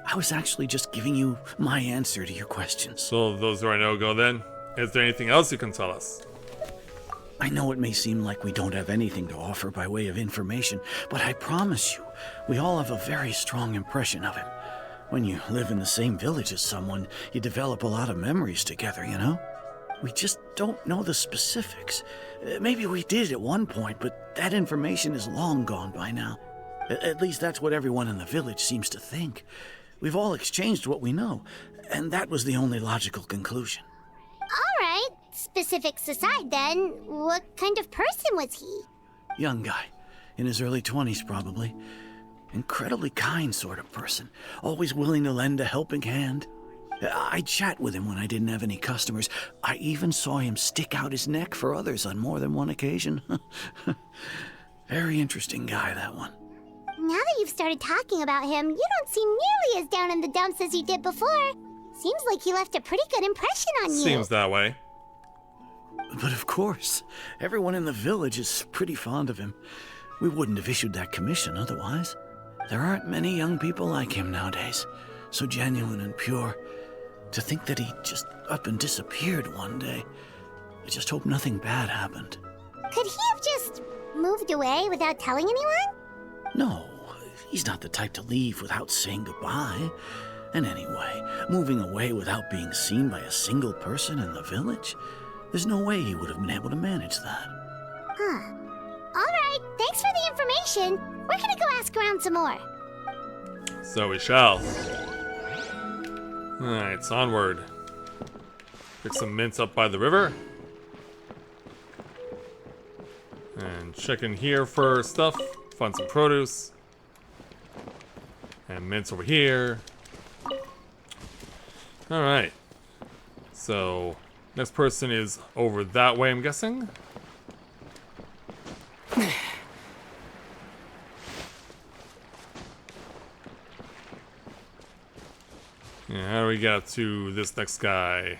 I was actually just giving you my answer to your questions. So those are a no-go then? Is there anything else you can tell us? I know it may seem like we don't have anything to offer by way of information, but I promise you, we all have a very strong impression of him. When you live in the same village as someone, you develop a lot of memories together, you know? We just don't know the specifics. Maybe we did at one point, but that information is long gone by now. At least that's what everyone in the village seems to think. We've all exchanged what we know, and that was the only logical conclusion. All right, specifics aside then, what kind of person was he? Young guy, in his early 20s probably. Incredibly kind sort of person, always willing to lend a helping hand. I'd chat with him when I didn't have any customers. I even saw him stick out his neck for others on more than one occasion. Very interesting guy, that one. Now that you've started talking about him, you don't seem nearly as down in the dumps as you did before. Seems like he left a pretty good impression on you. Seems that way. But of course, everyone in the village is pretty fond of him. We wouldn't have issued that commission otherwise. There aren't many young people like him nowadays, so genuine and pure. To think that he just up and disappeared one day. I just hope nothing bad happened. Could he have just moved away without telling anyone? No, he's not the type to leave without saying goodbye. And anyway, moving away without being seen by a single person in the village? There's no way he would have been able to manage that. Huh. Alright, thanks for the information. We're gonna go ask around some more. So we shall. Alright, so onward. Pick some mints up by the river. And check in here for stuff. Find some produce. And mints over here. Alright. So, next person is over that way, I'm guessing. Yeah, how do we get to this next guy?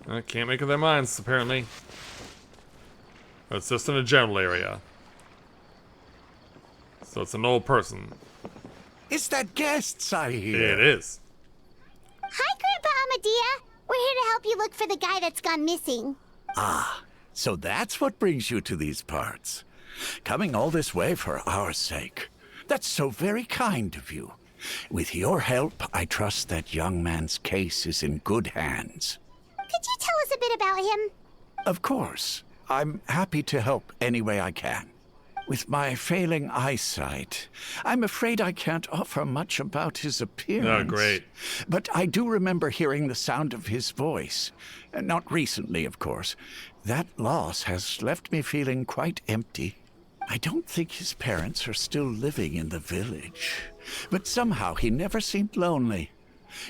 I can't make up their minds, apparently. But it's just in a general area. So it's an old person. Is that guests I hear? It is. Hi, Grandpa Amadea. We're here to help you look for the guy that's gone missing. Ah, so that's what brings you to these parts. Coming all this way for our sake. That's so very kind of you. With your help, I trust that young man's case is in good hands. Could you tell us a bit about him? Of course. I'm happy to help any way I can. With my failing eyesight, I'm afraid I can't offer much about his appearance. Oh, great. But I do remember hearing the sound of his voice. Not recently, of course. That loss has left me feeling quite empty. I don't think his parents are still living in the village. But somehow he never seemed lonely.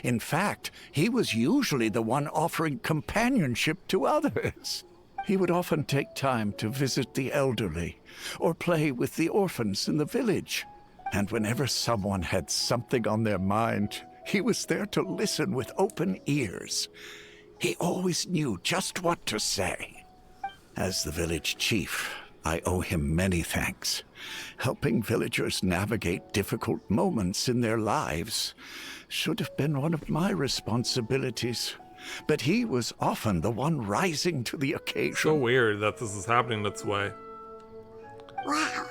In fact, he was usually the one offering companionship to others. He would often take time to visit the elderly or play with the orphans in the village. And whenever someone had something on their mind, he was there to listen with open ears. He always knew just what to say. As the village chief, I owe him many thanks. Helping villagers navigate difficult moments in their lives should have been one of my responsibilities. But he was often the one rising to the occasion. So weird that this is happening this way. Wow.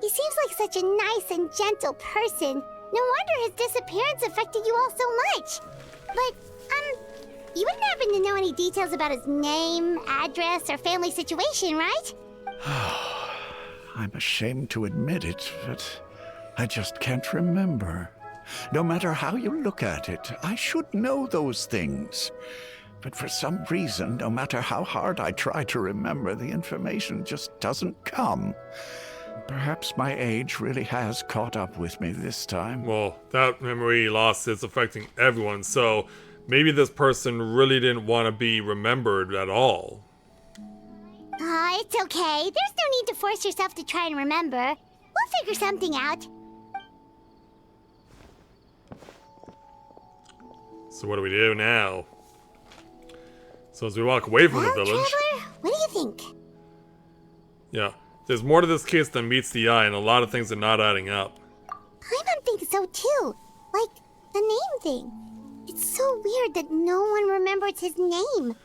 He seems like such a nice and gentle person. No wonder his disappearance affected you all so much. But, You wouldn't happen to know any details about his name, address, or family situation, right? I'm ashamed to admit it, but I just can't remember. No matter how you look at it, I should know those things. But for some reason, no matter how hard I try to remember, the information just doesn't come. Perhaps my age really has caught up with me this time. Well, that memory loss is affecting everyone, so maybe this person really didn't want to be remembered at all. It's okay. There's no need to force yourself to try and remember. We'll figure something out. So what do we do now? So as we walk away from the Well, village... Traveler, what do you think? Yeah, there's more to this case than meets the eye, and a lot of things are not adding up. Paimon thinks so too. Like, the name thing. It's so weird that no one remembers his name.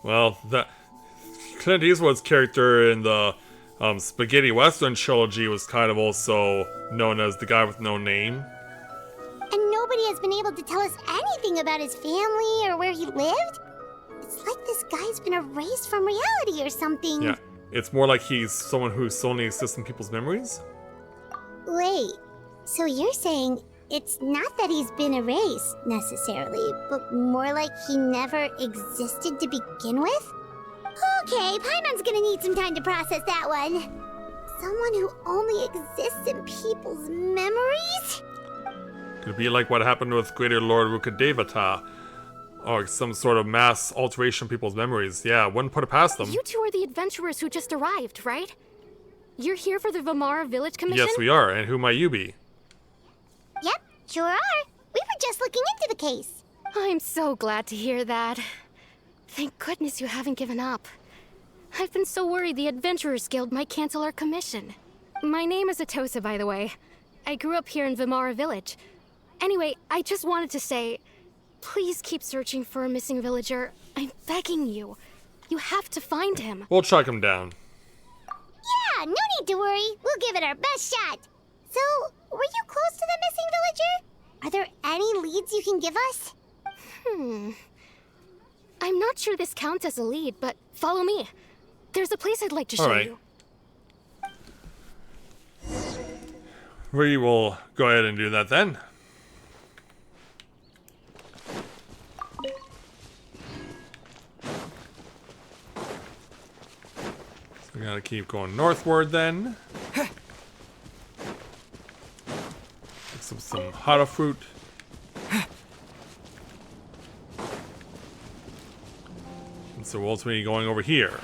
Well, that Clint Eastwood's character in the Spaghetti Western trilogy was kind of also known as the guy with no name. And nobody has been able to tell us anything about his family or where he lived. It's like this guy's been erased from reality or something. Yeah, it's more like he's someone who solely exists in people's memories. Wait, so you're saying it's not that he's been erased, necessarily, but more like he never existed to begin with? Okay, Paimon's gonna need some time to process that one. Someone who only exists in people's memories? Could be like what happened with Greater Lord Rukadevata, or some sort of mass alteration of people's memories. Yeah, wouldn't put it past them. You two are the adventurers who just arrived, right? You're here for the Vamara Village Commission? Yes, we are. And who might you be? Yep, sure are. We were just looking into the case. I'm so glad to hear that. Thank goodness you haven't given up. I've been so worried the Adventurers Guild might cancel our commission. My name is Atosa, by the way. I grew up here in Vamara Village. Anyway, I just wanted to say, please keep searching for a missing villager. I'm begging you. You have to find him. We'll track him down. Yeah, no need to worry. We'll give it our best shot. So, were you close to the missing villager? Are there any leads you can give us? I'm not sure this counts as a lead, but follow me. There's a place I'd like to show All right. you. We will go ahead and do that then. So we gotta keep going northward then. Pick some hara fruit. And so we're ultimately going over here.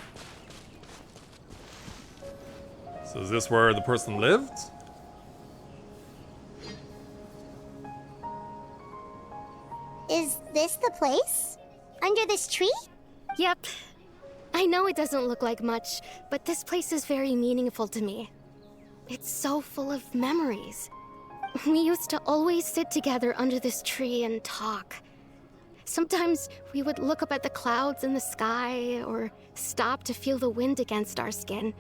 So is this where the person lived? Is this the place? Under this tree? Yep. I know it doesn't look like much, but this place is very meaningful to me. It's so full of memories. We used to always sit together under this tree and talk. Sometimes we would look up at the clouds in the sky, or stop to feel the wind against our skin.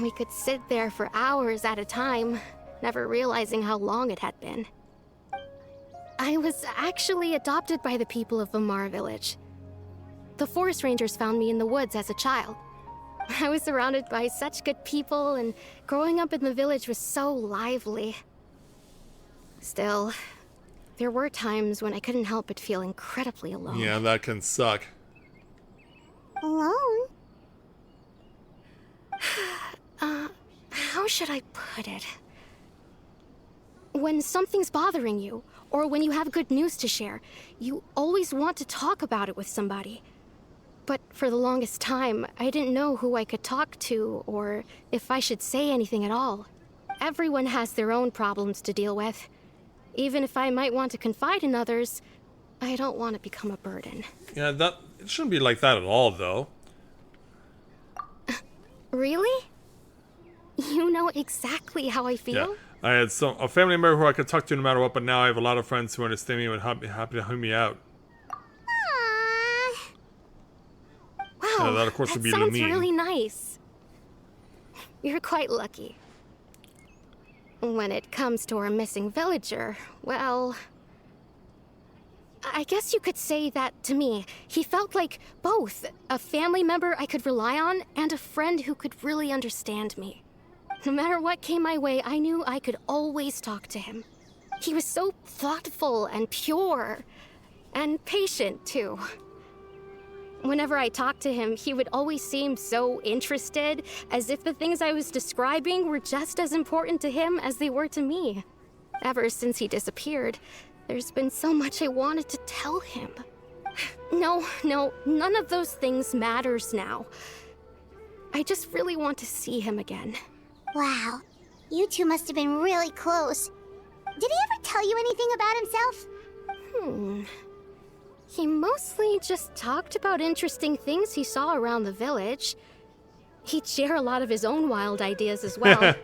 We could sit there for hours at a time, never realizing how long it had been. I was actually adopted by the people of Vamara Village. The forest rangers found me in the woods as a child. I was surrounded by such good people, and growing up in the village was so lively. Still, there were times when I couldn't help but feel incredibly alone. Yeah, that can suck. Alone? How should I put it? When something's bothering you, or when you have good news to share, you always want to talk about it with somebody. But for the longest time, I didn't know who I could talk to, or if I should say anything at all. Everyone has their own problems to deal with. Even if I might want to confide in others, I don't want to become a burden. Yeah, it shouldn't be like that at all, though. Really? You know exactly how I feel? Yeah, I had a family member who I could talk to no matter what, but now I have a lot of friends who understand me and would be happy to help me out. Aww. Wow, Yeah, that of course would be sounds mean. really nice. You're quite lucky. When it comes to our missing villager, well, I guess you could say that to me. He felt like both a family member I could rely on and a friend who could really understand me. No matter what came my way, I knew I could always talk to him. He was so thoughtful and pure, and patient too. Whenever I talked to him, he would always seem so interested, as if the things I was describing were just as important to him as they were to me. Ever since he disappeared, there's been so much I wanted to tell him. No, none of those things matters now. I just really want to see him again. Wow, you two must have been really close. Did he ever tell you anything about himself? He mostly just talked about interesting things he saw around the village. He'd share a lot of his own wild ideas as well.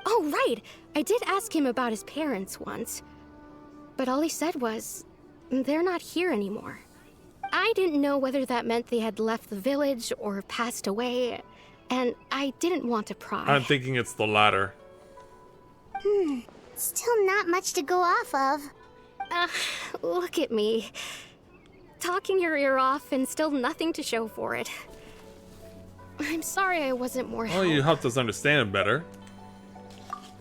Oh, right! I did ask him about his parents once. But all he said was, they're not here anymore. I didn't know whether that meant they had left the village or passed away, and I didn't want to pry. I'm thinking it's the latter. Still not much to go off of. Look at me. Talking your ear off and still nothing to show for it. I'm sorry I wasn't more help. Well, you helped us understand it better.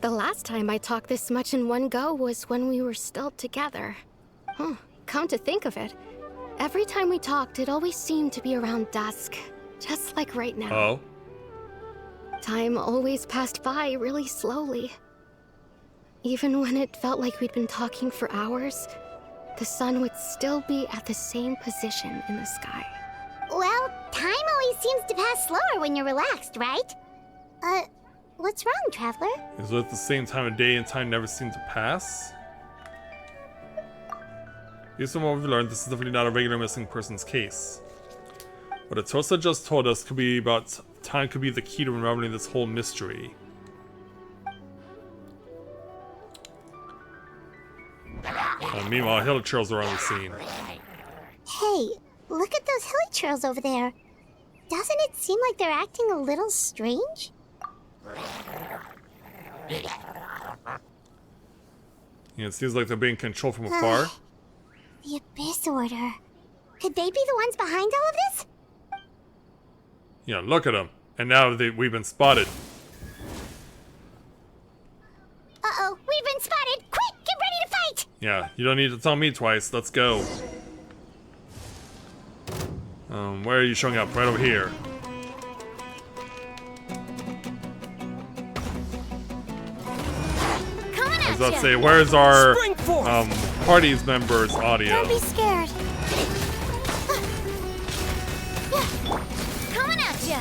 The last time I talked this much in one go was when we were still together. Come to think of it, every time we talked, it always seemed to be around dusk, just like right now. Oh? Time always passed by really slowly. Even when it felt like we'd been talking for hours, the sun would still be at the same position in the sky. Well, time always seems to pass slower when you're relaxed, right? What's wrong, Traveler? Is it the same time of day and time never seem to pass? Based on what we've learned, this is definitely not a regular missing persons case. What Atosa just told us could be about time could be the key to unraveling this whole mystery. Meanwhile, hill churls are on the scene. Hey, look at those hilly churls over there. Doesn't it seem like they're acting a little strange? Yeah, it seems like they're being controlled from afar. The Abyss Order. Could they be the ones behind all of this? Yeah, look at them. And now we've been spotted. Uh-oh, we've been spotted! Quick, get ready to fight! Yeah, you don't need to tell me twice. Let's go. Where are you showing up? Right over here. I was about to say, where's our party's members' audio? Don't be scared. Coming at ya!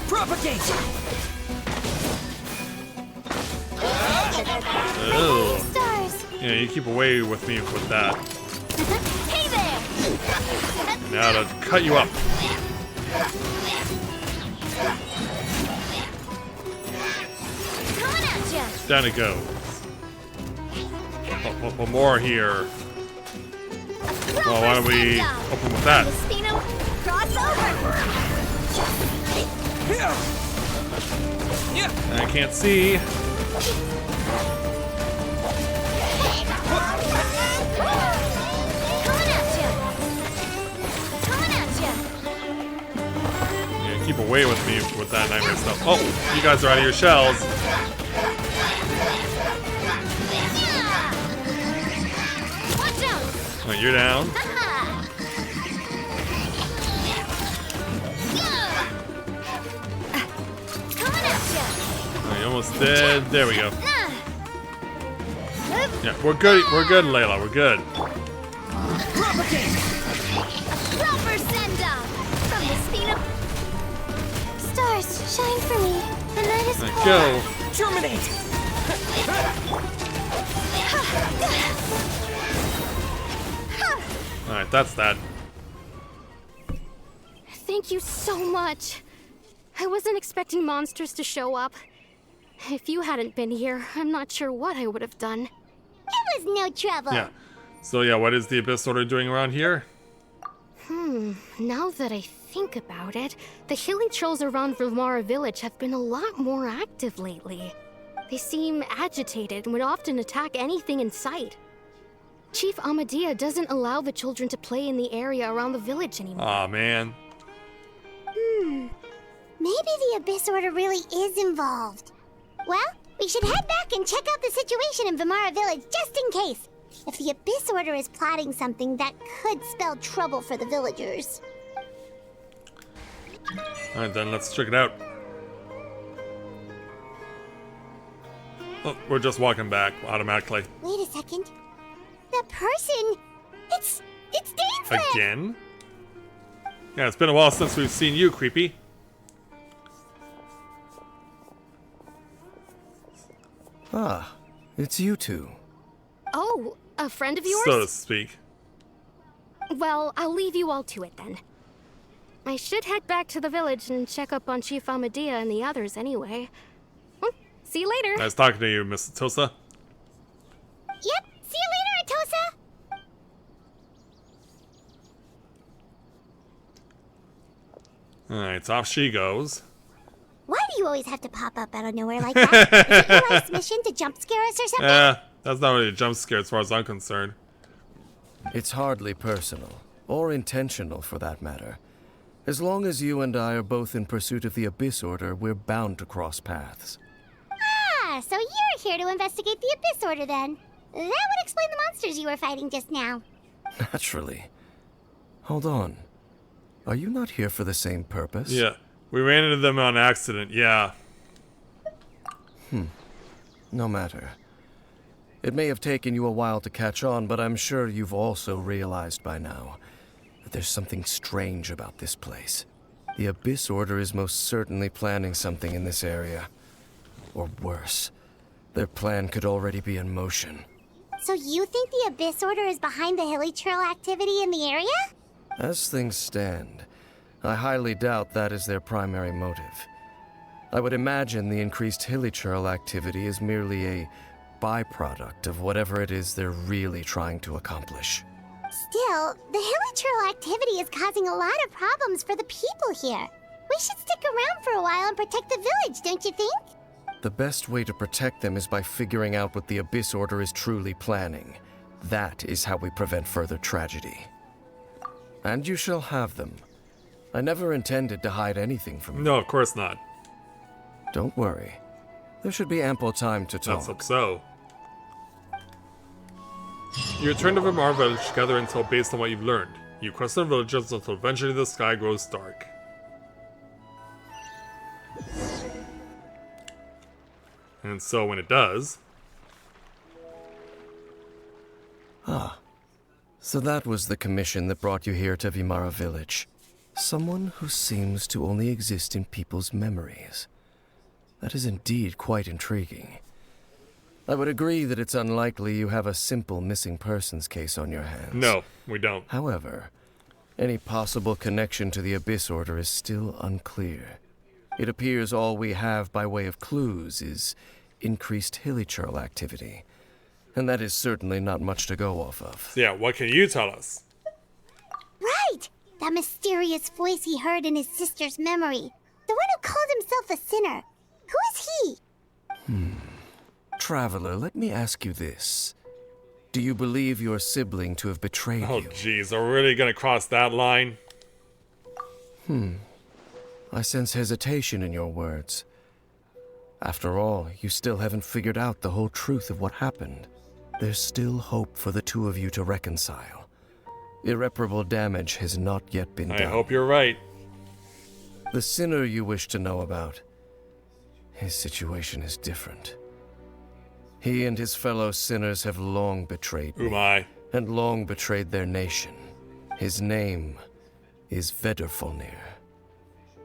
Propagate! Ew. Stars! Yeah, you keep away with me with that. Hey there! Now to cut you up. Coming at ya! Down it goes. More here. Well, why don't we open with that? Spino, cross over! I can't see. Coming at ya! Coming at ya! Yeah, keep away with me with that nightmare stuff. Oh, you guys are out of your shells. Watch out! Oh, you're down. Coming at ya! Oh, you almost did. There we go. Yeah, we're good. We're good, Layla. We're good. Propagate! Proper send-off from the Spino. Stars, shine for me. The night is Let's cold. go. Terminate! Alright, that's that. Thank you so much. I wasn't expecting monsters to show up. If you hadn't been here, I'm not sure what I would have done. It was no trouble. Yeah. So yeah, what is the Abyss Order doing around here? Now that I think about it, the healing trolls around Vilmara village have been a lot more active lately. They seem agitated and would often attack anything in sight. Chief Amadea doesn't allow the children to play in the area around the village anymore. Aw, man. Maybe the Abyss Order really is involved. Well, we should head back and check out the situation in Vimara Village just in case. If the Abyss Order is plotting something that could spell trouble for the villagers. Alright then, let's check it out. Oh, we're just walking back automatically. Wait a second. That person... It's Dainsland! Again? Yeah, it's been a while since we've seen you, creepy. Ah, it's you two. Oh, a friend of yours? So to speak. Well, I'll leave you all to it then. I should head back to the village and check up on Chief Amadea and the others anyway. Well, see you later. Nice talking to you, Miss Atosa. Yep, see you later, Atosa! Alright, off she goes. Why do you always have to pop up out of nowhere like that? Is it your life's mission to jump scare us or something? That's not really a jump scare as far as I'm concerned. It's hardly personal, or intentional for that matter. As long as you and I are both in pursuit of the Abyss Order, we're bound to cross paths. Ah, so you're here to investigate the Abyss Order then. That would explain the monsters you were fighting just now. Naturally. Hold on. Are you not here for the same purpose? Yeah, we ran into them on accident, yeah. No matter. It may have taken you a while to catch on, but I'm sure you've also realized by now that there's something strange about this place. The Abyss Order is most certainly planning something in this area. Or worse, their plan could already be in motion. So you think the Abyss Order is behind the hilly trail activity in the area? As things stand, I highly doubt that is their primary motive. I would imagine the increased hilichurl activity is merely a byproduct of whatever it is they're really trying to accomplish. Still, the hilichurl activity is causing a lot of problems for the people here. We should stick around for a while and protect the village, don't you think? The best way to protect them is by figuring out what the Abyss Order is truly planning. That is how we prevent further tragedy. And you shall have them. I never intended to hide anything from you. No, of course not. Don't worry. There should be ample time to talk. Let's hope so. You return to Vimara Village together until based on what you've learned. You quest the villagers until eventually the sky grows dark. And so when it does... So that was the commission that brought you here to Vimara Village. Someone who seems to only exist in people's memories. That is indeed quite intriguing. I would agree that it's unlikely you have a simple missing persons case on your hands. No, we don't. However, any possible connection to the Abyss Order is still unclear. It appears all we have by way of clues is increased hilichurl activity. And that is certainly not much to go off of. So yeah, what can you tell us? Right! That mysterious voice he heard in his sister's memory. The one who called himself a sinner. Who is he? Traveler, let me ask you this. Do you believe your sibling to have betrayed Oh you? jeez, are we really gonna cross that line? I sense hesitation in your words. After all, you still haven't figured out the whole truth of what happened. There's still hope for the two of you to reconcile. Irreparable damage has not yet been done. I hope you're right. The sinner you wish to know about, his situation is different. He and his fellow sinners have long betrayed me, Umai. and long betrayed their nation. His name is Vedrfolnir,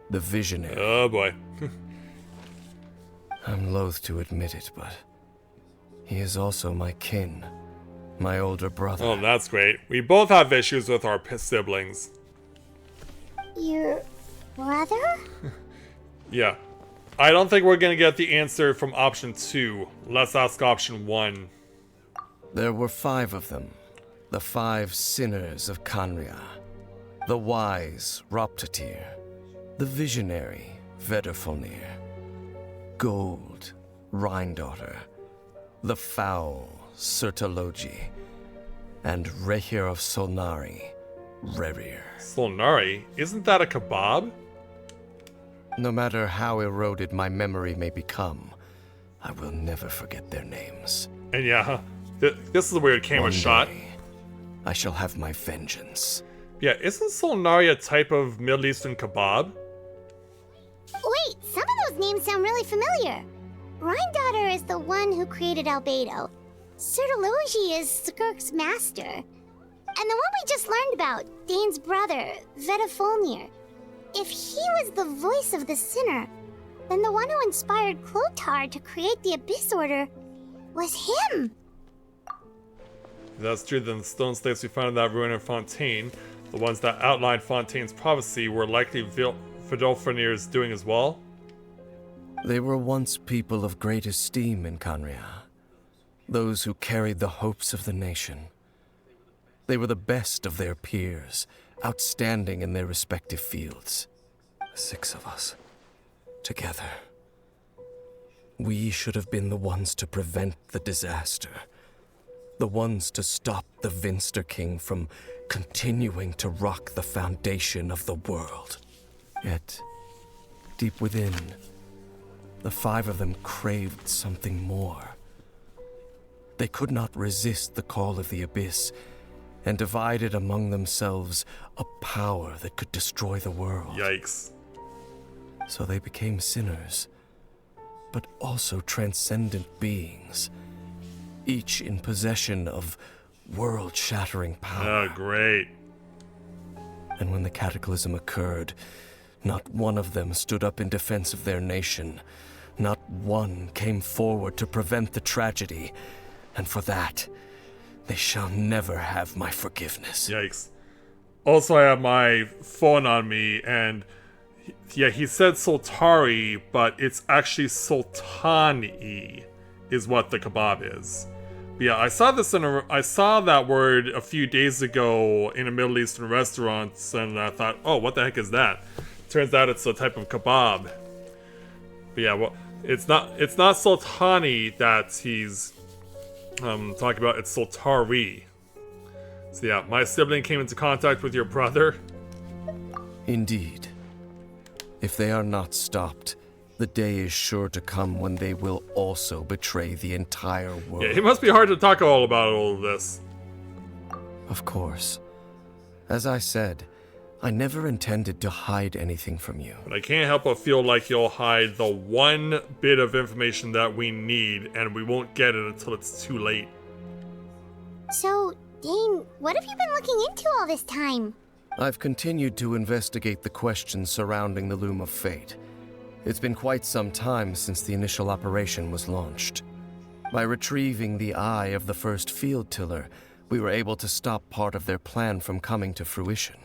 the Visionary. Oh boy. I'm loath to admit it, but he is also my kin, my older brother. Oh, that's great. We both have issues with our siblings. Your brother? Yeah. I don't think we're gonna get the answer from option 2. Let's ask option 1. There were 5 of them, the 5 sinners of Kanria. The wise Roptatir, the visionary Vedrfolnir, gold Rhine-daughter, the foul Sertologi, and Rehir of Solnari, Rerir. Solnari? Isn't that a kebab? No matter how eroded my memory may become, I will never forget their names. And yeah, this is a weird camera One shot. day, I shall have my vengeance. Yeah, isn't Solnari a type of Middle Eastern kebab? Wait, some of those names sound really familiar. Rhine-daughter is the one who created Albedo. Sertologi is Skirk's master. And the one we just learned about, Dane's brother, Vetafolnir. If he was the voice of the sinner, then the one who inspired Clotar to create the Abyss Order was him. If that's true, then the stone slates we found in that ruin in Fontaine, the ones that outlined Fontaine's prophecy, were likely Vidolfinir's doing as well. They were once people of great esteem in Canria, those who carried the hopes of the nation. They were the best of their peers, outstanding in their respective fields. 6 of us, together. We should have been the ones to prevent the disaster. The ones to stop the Vinster King from continuing to rock the foundation of the world. Yet, deep within, the 5 of them craved something more. They could not resist the call of the Abyss, and divided among themselves a power that could destroy the world. Yikes. So they became sinners, but also transcendent beings, each in possession of world-shattering power. Oh, great. And when the cataclysm occurred, not one of them stood up in defense of their nation. Not one came forward to prevent the tragedy, and for that, they shall never have my forgiveness. Yikes. Also, I have my phone on me, and yeah, he said Soltari, but it's actually Sultani is what the kebab is. But yeah, I saw that word a few days ago in a Middle Eastern restaurant, and I thought, oh, what the heck is that? Turns out it's a type of kebab. But yeah, well, it's not Sultani that he's talking about, it's Soltari. So yeah, my sibling came into contact with your brother. Indeed. If they are not stopped, the day is sure to come when they will also betray the entire world. Yeah, it must be hard to talk all about all of this. Of course. As I said, I never intended to hide anything from you. But I can't help but feel like you'll hide the one bit of information that we need, and we won't get it until it's too late. So, Dane, what have you been looking into all this time? I've continued to investigate the questions surrounding the Loom of Fate. It's been quite some time since the initial operation was launched. By retrieving the eye of the first field tiller, we were able to stop part of their plan from coming to fruition.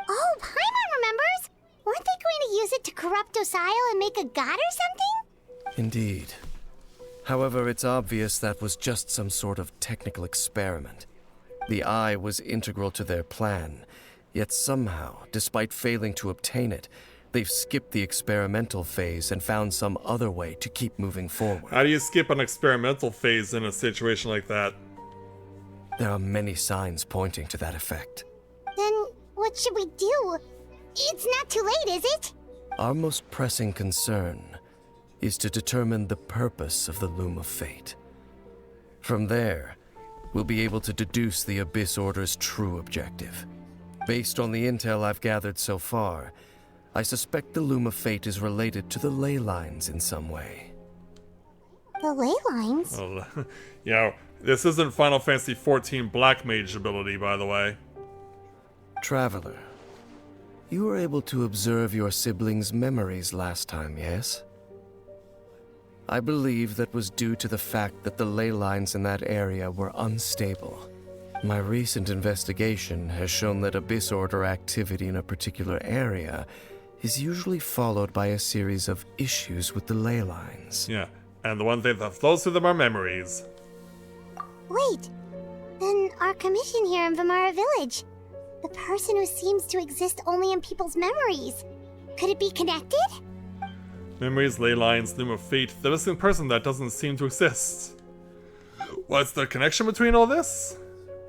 Oh, Paimon remembers! Weren't they going to use it to corrupt Osile and make a god or something? Indeed. However, it's obvious that was just some sort of technical experiment. The eye was integral to their plan, yet somehow, despite failing to obtain it, they've skipped the experimental phase and found some other way to keep moving forward. How do you skip an experimental phase in a situation like that? There are many signs pointing to that effect. Then what should we do? It's not too late, is it? Our most pressing concern is to determine the purpose of the Loom of Fate. From there, we'll be able to deduce the Abyss Order's true objective. Based on the intel I've gathered so far, I suspect the Loom of Fate is related to the ley lines in some way. The ley lines? Oh, yeah, this isn't Final Fantasy XIV Black Mage ability, by the way. Traveler, you were able to observe your siblings' memories last time, yes? I believe that was due to the fact that the ley lines in that area were unstable. My recent investigation has shown that Abyss Order activity in a particular area is usually followed by a series of issues with the ley lines. Yeah, and the one thing that flows through them are memories. Wait, then our commission here in Vimara Village, the person who seems to exist only in people's memories, could it be connected? Memories, ley lines, loom of fate, the missing person that doesn't seem to exist. What's the connection between all this?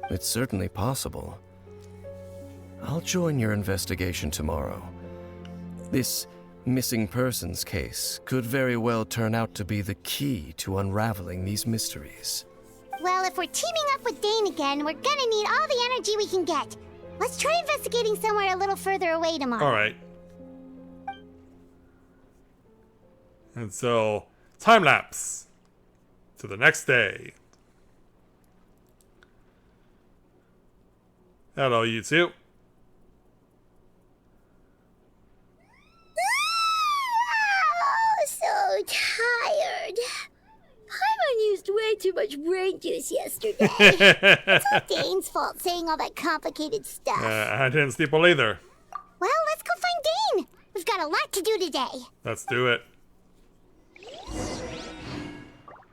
It's certainly possible. I'll join your investigation tomorrow. This missing persons case could very well turn out to be the key to unraveling these mysteries. Well, if we're teaming up with Dane again, we're gonna need all the energy we can get. Let's try investigating somewhere a little further away tomorrow. Alright. And so, time lapse to the next day. Hello, you two. Oh, so tired. Paimon used way too much brain juice yesterday. It's all Dane's fault saying all that complicated stuff. I didn't sleep well either. Well, let's go find Dane. We've got a lot to do today. Let's do it.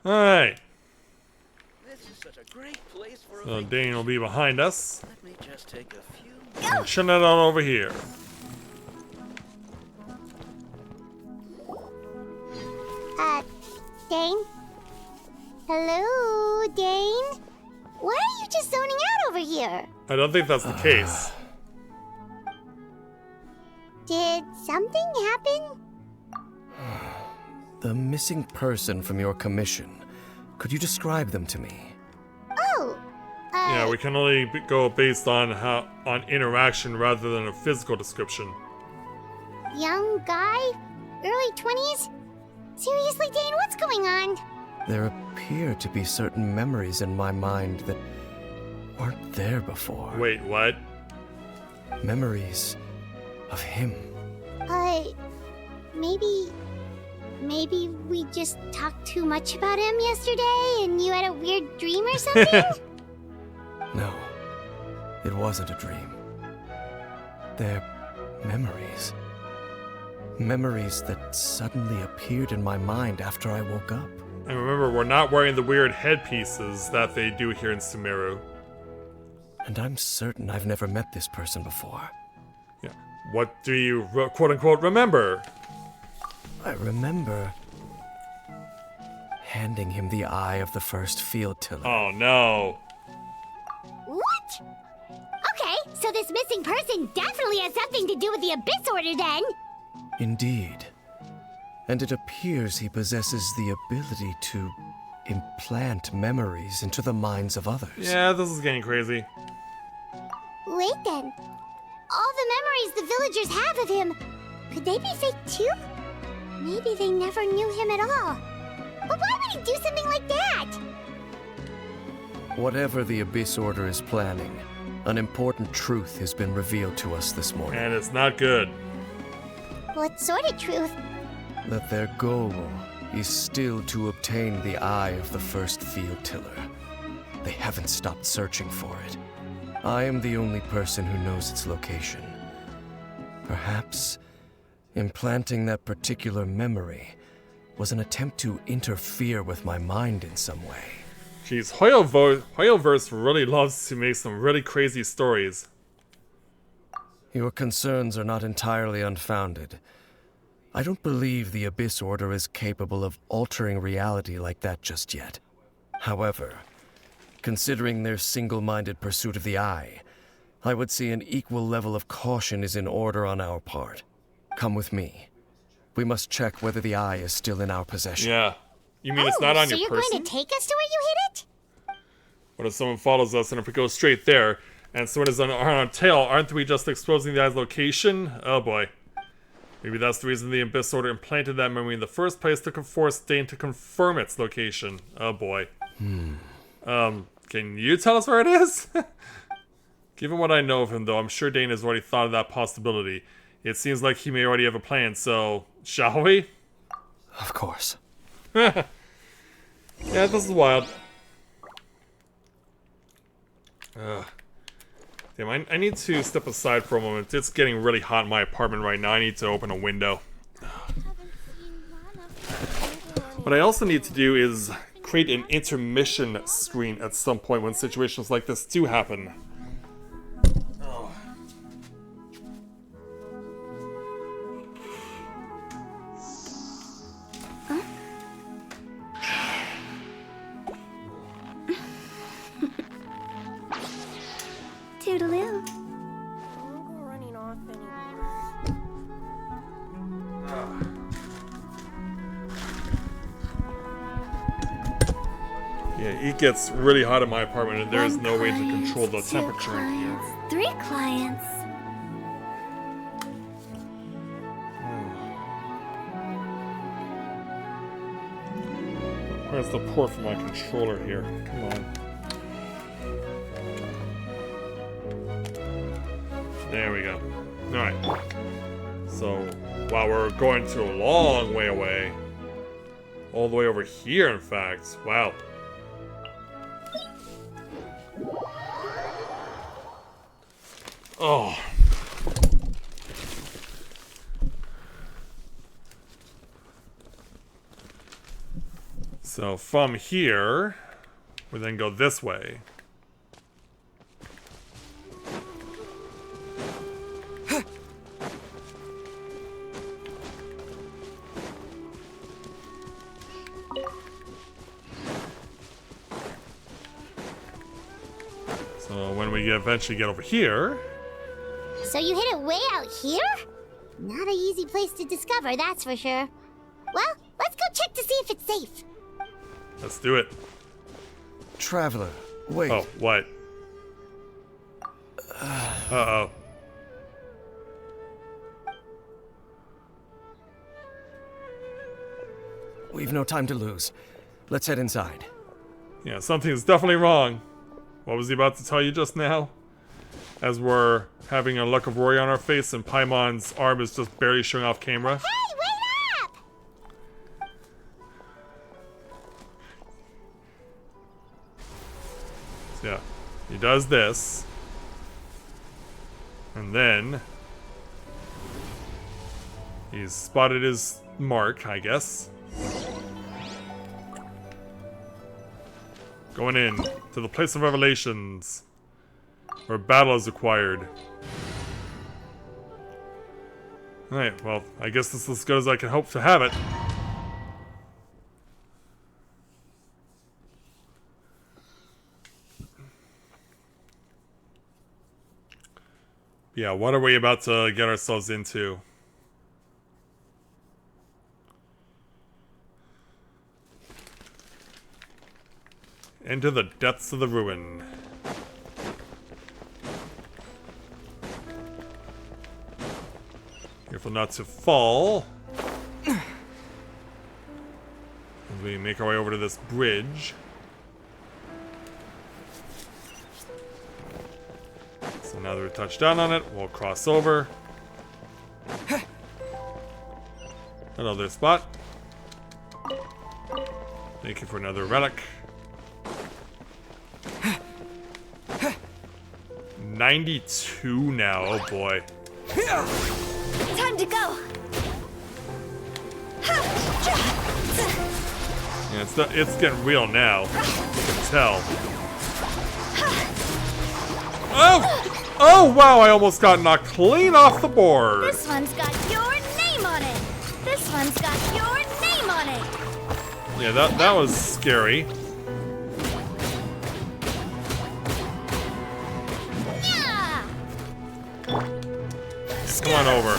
Alright. This is such a great place for So Dane will be behind us. Let me just take a few. And shut it on over here. Dane? Hello, Dane? Why are you just zoning out over here? I don't think that's the case. Did something happen? The missing person from your commission. Could you describe them to me? Oh, Yeah, we can only go based on interaction rather than a physical description. young guy? Early 20s? Seriously, Dane, what's going on? There appear to be certain memories in my mind that weren't there before. Wait, what? Memories of him. Maybe we just talked too much about him yesterday and you had a weird dream or something? No, it wasn't a dream. They're memories. Memories that suddenly appeared in my mind after I woke up. And remember, we're not wearing the weird headpieces that they do here in Sumeru. And I'm certain I've never met this person before. Yeah. What do you quote-unquote remember? I remember handing him the eye of the first field tiller. Oh no. What? Okay, so this missing person definitely has something to do with the Abyss Order then. Indeed. And it appears he possesses the ability to implant memories into the minds of others. Yeah, this is getting crazy. Wait then. All the memories the villagers have of him, could they be fake too? Maybe they never knew him at all. But why would he do something like that? Whatever the Abyss Order is planning, an important truth has been revealed to us this morning. And it's not good. What sort of truth? That their goal is still to obtain the eye of the first field tiller. They haven't stopped searching for it. I am the only person who knows its location. Perhaps implanting that particular memory was an attempt to interfere with my mind in some way. Jeez, Hoyoverse really loves to make some really crazy stories. Your concerns are not entirely unfounded. I don't believe the Abyss Order is capable of altering reality like that just yet. However, considering their single-minded pursuit of the Eye, I would say an equal level of caution is in order on our part. Come with me. We must check whether the Eye is still in our possession. Yeah. You mean it's not on so your you're person? going to take us to where you hid it? What if someone follows us and if we go straight there, and someone is on our tail, aren't we just exposing the Eye's location? Oh boy. Maybe that's the reason the Abyss Order implanted that memory in the first place to force Dane to confirm its location. Oh boy. Can you tell us where it is? Given what I know of him though, I'm sure Dane has already thought of that possibility. It seems like he may already have a plan, so shall we? Of course. Yeah, this is wild. Damn, I need to step aside for a moment. It's getting really hot in my apartment right now. I need to open a window. What I also need to do is create an intermission screen at some point when situations like this do happen. Yeah, it gets really hot in my apartment and there is One no way to client, control the 2 temperature in here. clients, 3 clients. Where's the port for my controller here? Come on. There we go. Alright. So, wow, we're going to a long way away. All the way over here, in fact. Wow. Oh. So from here, we then go this way. So when we eventually get over here, So you hid it way out here? Not an easy place to discover, that's for sure. Well, let's go check to see if it's safe. let's do it. Traveler, wait. Oh, what? Uh-oh. We've no time to lose. Let's head inside. Yeah, something's definitely wrong. What was he about to tell you just now? As we're having a look of worry on our face and Paimon's arm is just barely showing off camera. Hey, wait up! So yeah, he does this. And then he's spotted his mark, I guess. Going in to the place of revelations, where battle is required. Alright, well, I guess this is as good as I can hope to have it. Yeah, what are we about to get ourselves into? Into the depths of the ruin. Careful not to fall. As we make our way over to this bridge. So now that we've touched down on it, we'll cross over. Another spot. Thank you for another relic. 92 now, oh boy. Time to go! Yeah, it's getting real now. You can tell. Oh! Oh, wow, I almost got knocked clean off the board. This one's got your name on it! This one's got your name on it! Yeah, that was scary. Yeah! Come on over.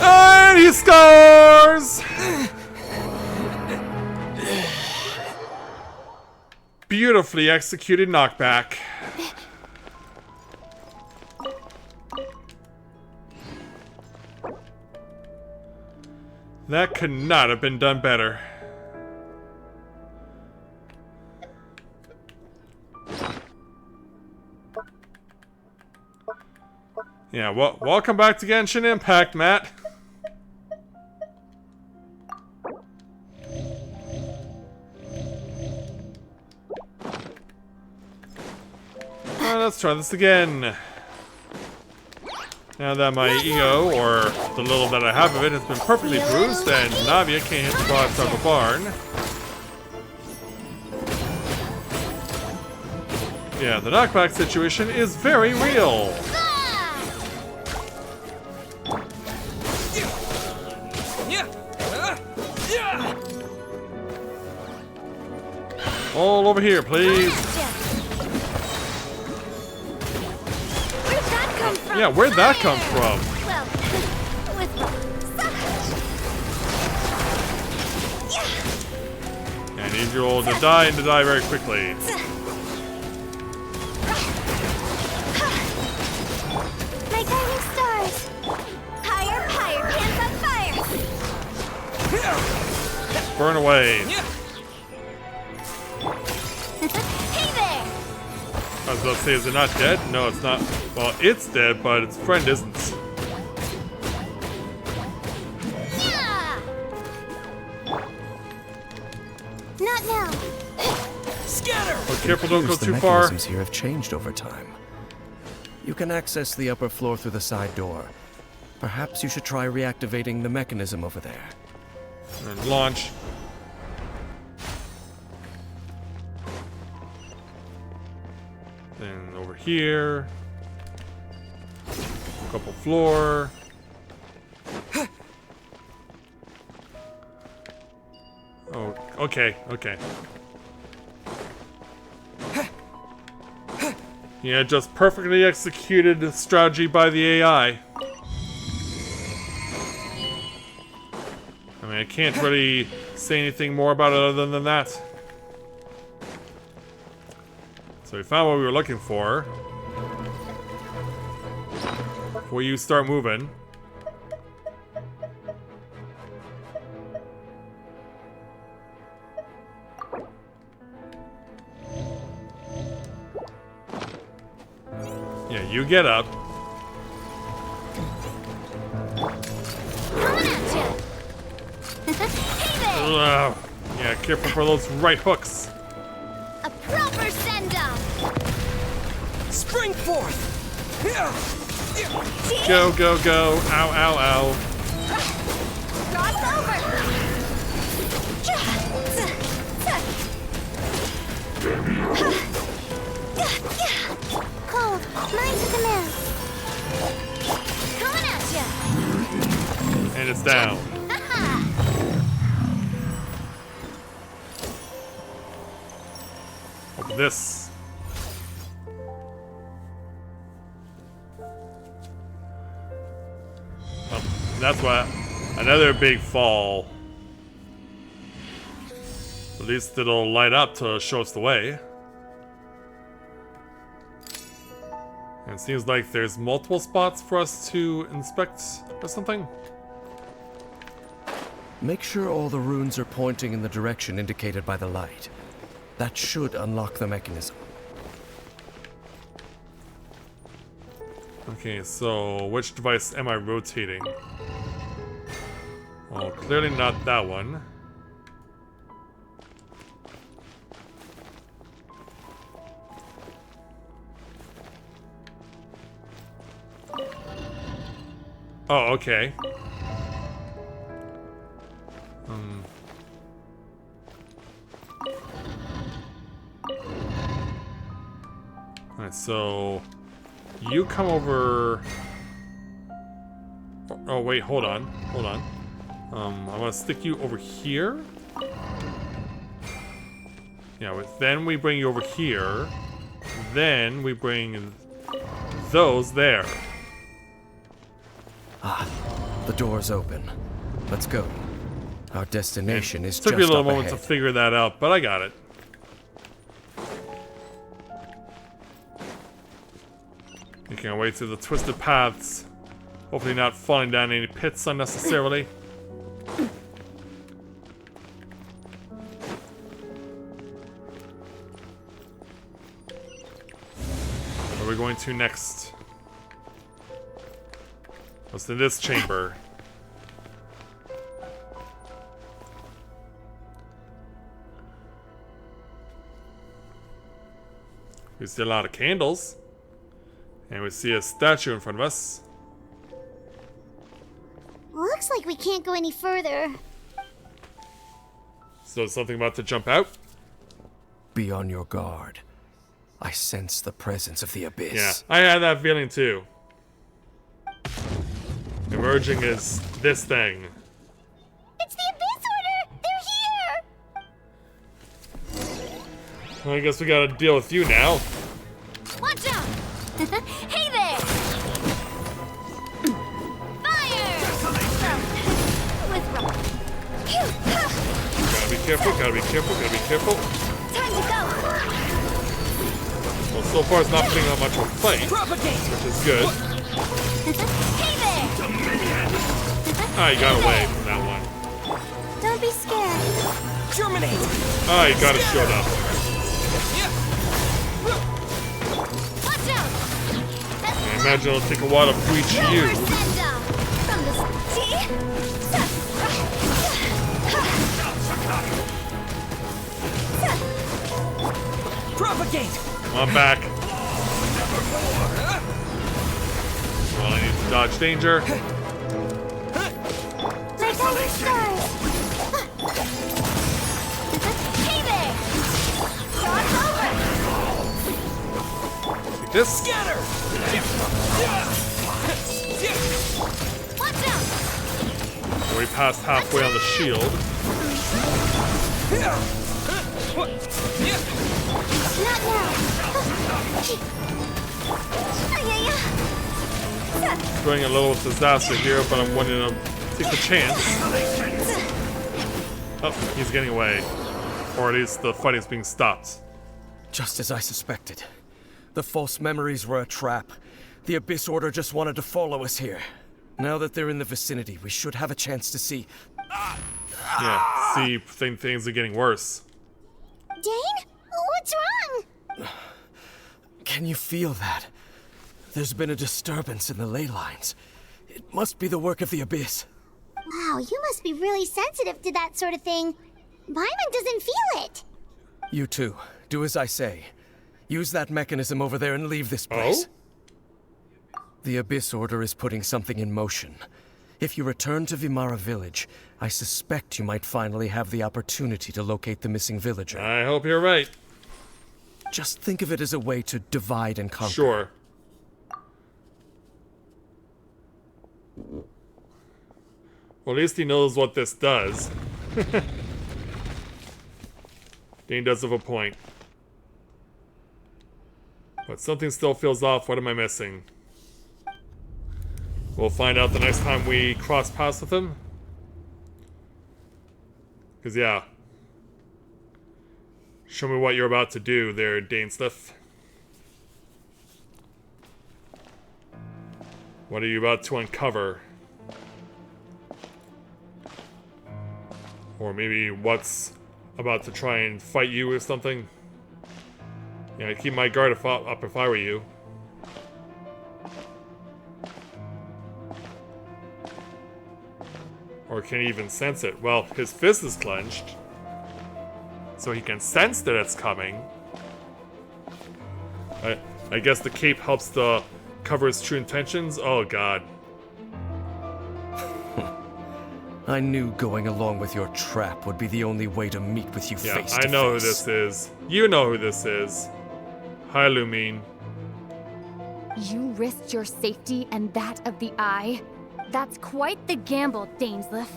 And he scores! Beautifully executed knockback. That could not have been done better. Yeah, well, welcome back to Genshin Impact, Matt. Let's try this again. Now that my ego, or the little that I have of it, has been perfectly bruised, and Navia can't hit the broadside of a barn. Yeah, the knockback situation is very real. All over here, please. Where'd that come from? Yeah, where'd that come from? Well, with I need you all to die and to die very quickly. My guiding stars. Higher, higher, hands on fire. Burn away. Hey there. I was about to say, is it not dead? No, it's not. Well, it's dead, but its friend isn't. Yeah. Not now. Scatter! But careful, don't go The too far. mechanisms here have changed over time. You can access the upper floor through the side door. Perhaps you should try reactivating the mechanism over there. And launch. Then over here. Couple floor. Oh, okay, okay. Yeah, just perfectly executed strategy by the AI. I mean, I can't really say anything more about it other than that. So we found what we were looking for. Before you start moving. Yeah, you get up. Coming at you. Hey there. Ugh. Yeah, careful for those right hooks. A proper send-off. Spring forth! Go, go, go. Ow, ow, ow. Cross over. Cold, mine to command. Coming at you. And it's down. Open this. Oh, that's what. Another big fall. At least it'll light up to show us the way. And it seems like there's multiple spots for us to inspect or something. Make sure all the runes are pointing in the direction indicated by the light. That should unlock the mechanism. Okay, so which device am I rotating? Well, clearly not that one. Oh, okay. Alright, so you come over. Oh wait, hold on, hold on. I'm gonna stick you over here. Yeah, then we bring you over here. Then we bring those there. Ah, the door's open. Let's go. Our destination is just Took me a little up moment ahead. to figure that out, but I got it. Making our way through the twisted paths. Hopefully not falling down any pits unnecessarily. Where are we going to next? What's in this chamber? We see a lot of candles. And we see a statue in front of us. Looks like we can't go any further. So is something about to jump out? Be on your guard. I sense the presence of the abyss. Yeah, I had that feeling too. Emerging is this thing. It's the Abyss Order! They're here! Well, I guess we gotta deal with you now. Watch out! Hey there! Fire! With rock. Gotta be careful, gotta be careful, gotta be careful. Time to go. Well, so far it's not putting on much of a fight, which is good. Hey there! Ah, you got away from that one. Don't be scared. Germinate! Ah, you got it showed up. Watch out! I imagine it'll take a while to breach you. From the Propagate! I'm back. Well, I need to dodge danger. Like all the stars. Hey there! Cross over! Like this. Scatter! Watch out! Already passed halfway on the shield. Not now. Doing a little disaster here, but I'm wanting to take the chance. Oh, he's getting away. Or at least the fighting's being stopped. Just as I suspected. The false memories were a trap. The Abyss Order just wanted to follow us here. Now that they're in the vicinity, we should have a chance to see. Yeah, see, things are getting worse. Dane? What's wrong? Can you feel that? There's been a disturbance in the ley lines. It must be the work of the Abyss. Wow, you must be really sensitive to that sort of thing. Paimon doesn't feel it. You too. Do as I say. Use that mechanism over there and leave this place. Oh? The Abyss Order is putting something in motion. If you return to Vimara Village, I suspect you might finally have the opportunity to locate the missing villager. I hope you're right. Just think of it as a way to divide and conquer. Sure. Well, at least he knows what this does. Dane does have a point. But something still feels off. What am I missing? We'll find out the next time we cross paths with him. Because, yeah. Show me what you're about to do there, Dainsliff. What are you about to uncover? Or maybe what's about to try and fight you or something? Yeah, I'd keep my guard up if I were you. Or can he even sense it? Well, his fist is clenched. So he can sense that it's coming. I guess the cape helps to cover his true intentions? Oh god. I knew going along with your trap would be the only way to meet with you face to face. Yeah, I know who this is. You know who this is. Hi, Lumine. You risked your safety and that of the Eye? That's quite the gamble, Dainsliff.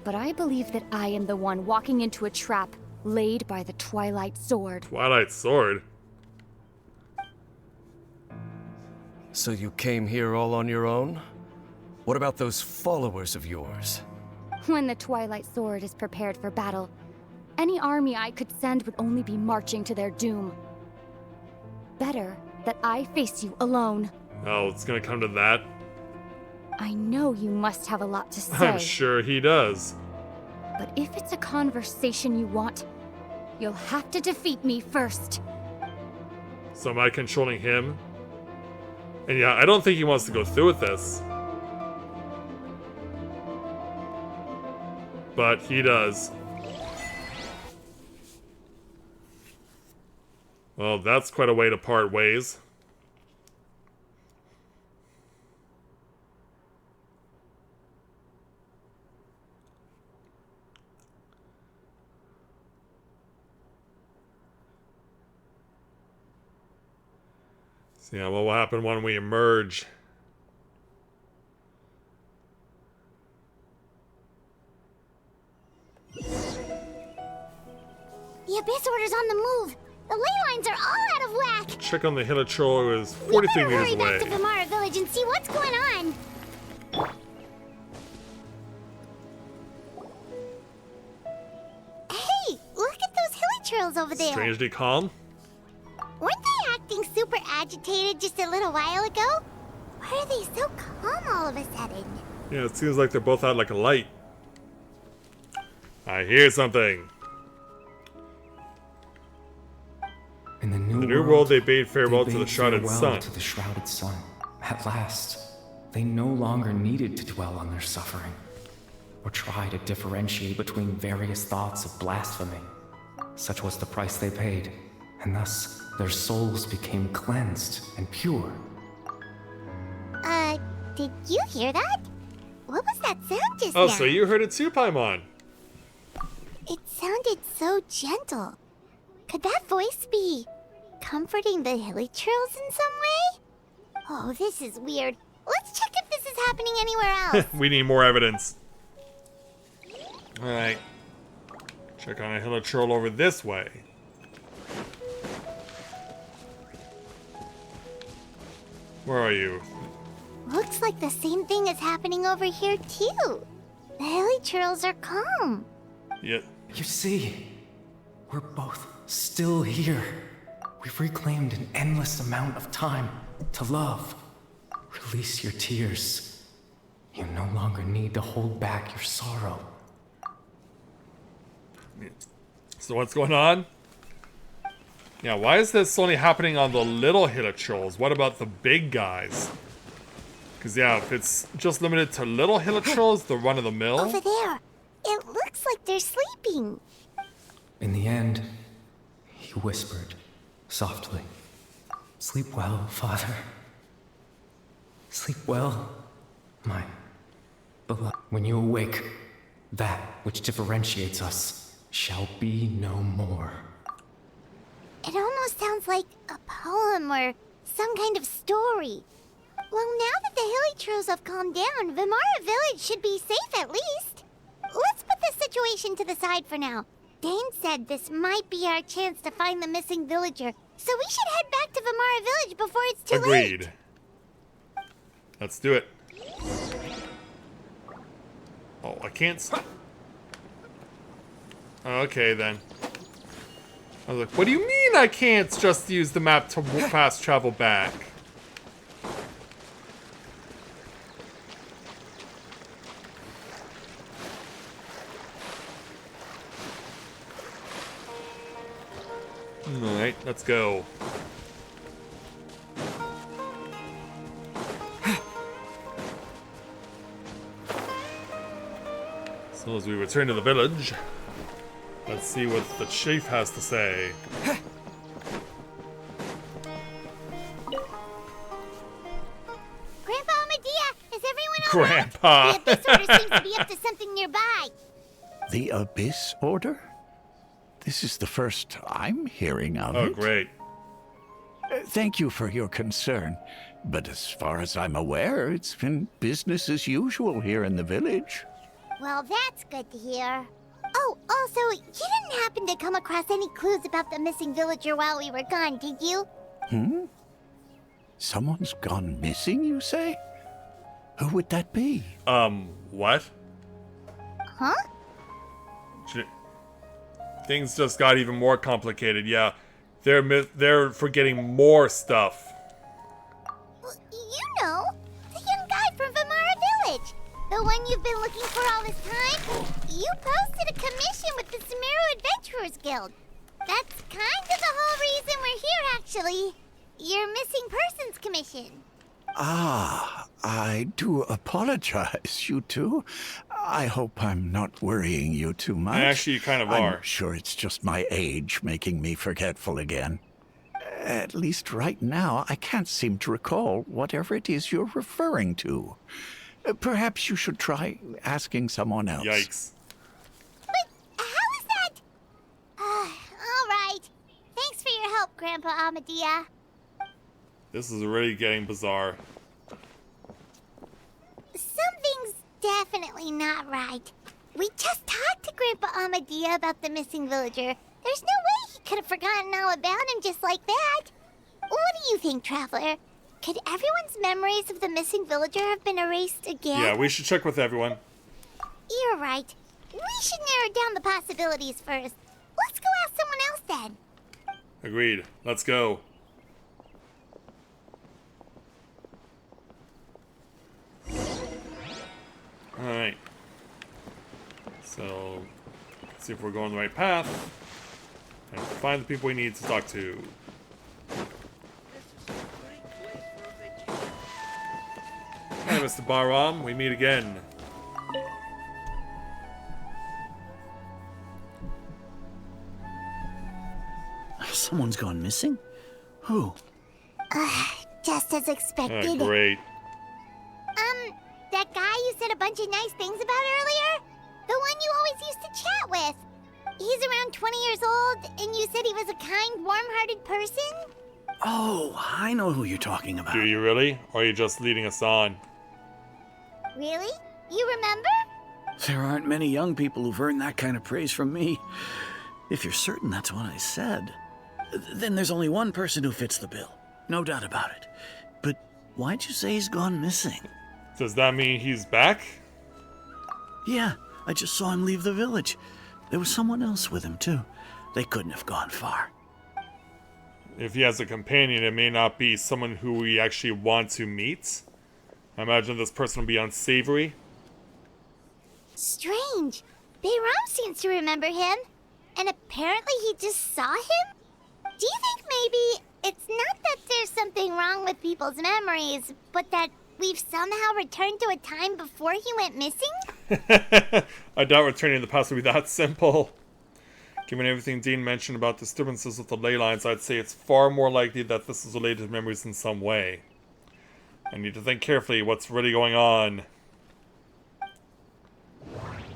But I believe that I am the one walking into a trap laid by the Twilight Sword. Twilight Sword? So you came here all on your own? What about those followers of yours? When the Twilight Sword is prepared for battle, any army I could send would only be marching to their doom. Better that I face you alone. Oh, it's gonna come to that? I know you must have a lot to say. I'm sure he does. But if it's a conversation you want, you'll have to defeat me first. So am I controlling him? And yeah, I don't think he wants to go through with this. But he does. Well, that's quite a way to part ways. So yeah, what will happen when we emerge? The Abyss Order's on the move. The ley lines are all out of whack. Check on the Hilichurl, who is We 43 better meters hurry away. back to Vimara Village and see what's going on. Trails over there. Strangely calm. Weren't they acting super agitated just a little while ago? Why are they so calm all of a sudden? Yeah, it seems like they're both out like a light. I hear something. In the In the new world, they bade farewell to the shrouded farewell sun. to the shrouded sun. At last, they no longer needed to dwell on their suffering, or try to differentiate between various thoughts of blasphemy. Such was the price they paid, and thus their souls became cleansed and pure. Did you hear that? What was that sound just Oh, now? so you heard it too, Paimon. It sounded so gentle. Could that voice be comforting the Hilichurls in some way? Oh, this is weird. Let's check if this is happening anywhere else. We need more evidence. Alright. Check on a Hilichurl over this way. Where are you? Looks like the same thing is happening over here too. The Hilichurls are calm. Yeah. You see, we're both still here. We've reclaimed an endless amount of time to love. Release your tears. You no longer need to hold back your sorrow. So what's going on? Yeah, why is this only happening on the little Hilichurls? What about the big guys? Because, yeah, if it's just limited to little Hilichurls, the run-of-the-mill... Over there. It looks like they're sleeping. In the end, he whispered, softly, "Sleep well, Father. Sleep well, my beloved. When you awake, that which differentiates us shall be no more." It almost sounds like a poem or some kind of story. Well, now that the Hilichurls have calmed down, Vimara Village should be safe at least. Let's put this situation to the side for now. Dane said this might be our chance to find the missing villager, so we should head back to Vimara Village before it's too late. Agreed. Let's do it. Oh, I can't... Okay, then. I was like, what do you mean I can't just use the map to fast travel back? Alright, let's go. So as we return to the village, let's see what the chief has to say. Grandpa Medea, is everyone all Grandpa! right? The Abyss Order seems to be up to something nearby. The Abyss Order? This is the first I'm hearing of Oh, it. great. Thank you for your concern, but as far as I'm aware, it's been business as usual here in the village. Well, that's good to hear. Oh, also, you didn't happen to come across any clues about the missing villager while we were gone, did you? Hmm? Someone's gone missing, you say? Who would that be? What? Huh? Things just got even more complicated, yeah. They're forgetting more stuff. Well, you know, the young guy from Vimara Village. The one you've been looking for all this time. You posted a commission with the Sumeru Adventurers Guild. That's kind of the whole reason we're here, actually. Your missing persons commission. Ah, I do apologize, you two. I hope I'm not worrying you too much. Actually, you kind of I'm are. sure it's just my age making me forgetful again. At least right now, I can't seem to recall whatever it is you're referring to. Perhaps you should try asking someone else. Yikes. But how is that? All right. Thanks for your help, Grandpa Amadea. This is really getting bizarre. Something's definitely not right. We just talked to Grandpa Amadea about the missing villager. There's no way he could have forgotten all about him just like that. What do you think, Traveler? Could everyone's memories of the missing villager have been erased again? Yeah, we should check with everyone. You're right. We should narrow down the possibilities first. Let's go ask someone else then. Agreed. Let's go. Alright. So, let's see if we're going the right path. And find the people we need to talk to. Hey, Mr. Baram, we meet again. Someone's gone missing? Who? Just as expected. Great. That guy you said a bunch of nice things about earlier? The one you always used to chat with. He's around 20 years old, and you said he was a kind, warm-hearted person? Oh, I know who you're talking about. Do you really? Or are you just leading us on? Really? You remember? There aren't many young people who've earned that kind of praise from me. If you're certain that's what I said, then there's only one person who fits the bill. No doubt about it. But why'd you say he's gone missing? Does that mean he's back? Yeah, I just saw him leave the village. There was someone else with him, too. They couldn't have gone far. If he has a companion, it may not be someone who we actually want to meet. I imagine this person will be unsavory. Strange. Bayram seems to remember him. And apparently he just saw him? Do you think maybe it's not that there's something wrong with people's memories, but that we've somehow returned to a time before he went missing? I doubt returning to the past would be that simple. Given everything Dean mentioned about disturbances with the ley lines, I'd say it's far more likely that this is related to memories in some way. I need to think carefully what's really going on.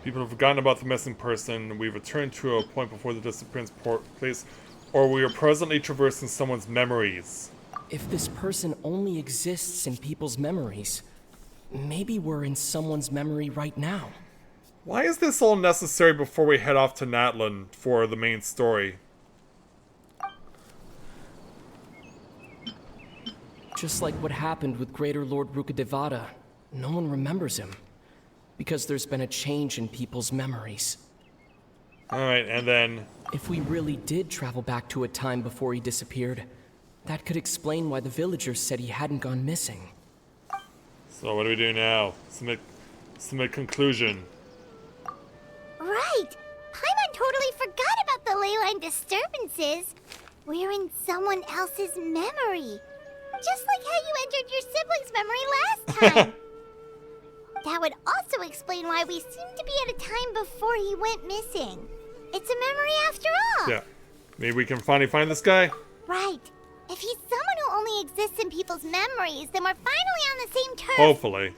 People have forgotten about the missing person. We've returned to a point before the disappearance place, or we are presently traversing someone's memories. If this person only exists in people's memories, maybe we're in someone's memory right now. Why is this all necessary before we head off to NATLAN for the main story? Just like what happened with Greater Lord Rukadevada, no one remembers him. Because there's been a change in people's memories. Alright, and then... If we really did travel back to a time before he disappeared, that could explain why the villagers said he hadn't gone missing. So what do we do now? Submit conclusion. Right! Paimon totally forgot about the ley line disturbances. We're in someone else's memory. Just like how you entered your sibling's memory last time. That would also explain why we seem to be at a time before he went missing. It's a memory after all. Yeah. Maybe we can finally find this guy? Right. If he's someone who only exists in people's memories, then we're finally on the same turf. Hopefully.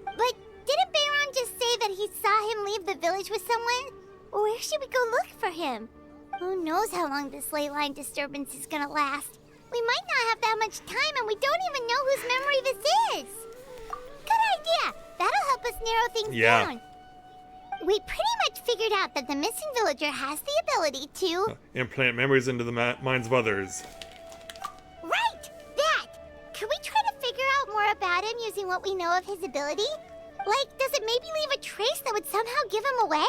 But didn't Bayron just say that he saw him leave the village with someone? Where should we go look for him? Who knows how long this ley line disturbance is gonna last? We might not have that much time, and we don't even know whose memory this is. Good idea. That'll help us narrow things down. We pretty much figured out that the missing villager has the ability to... implant memories into the minds of others. Right! That! Could we try to figure out more about him using what we know of his ability? Like, does it maybe leave a trace that would somehow give him away?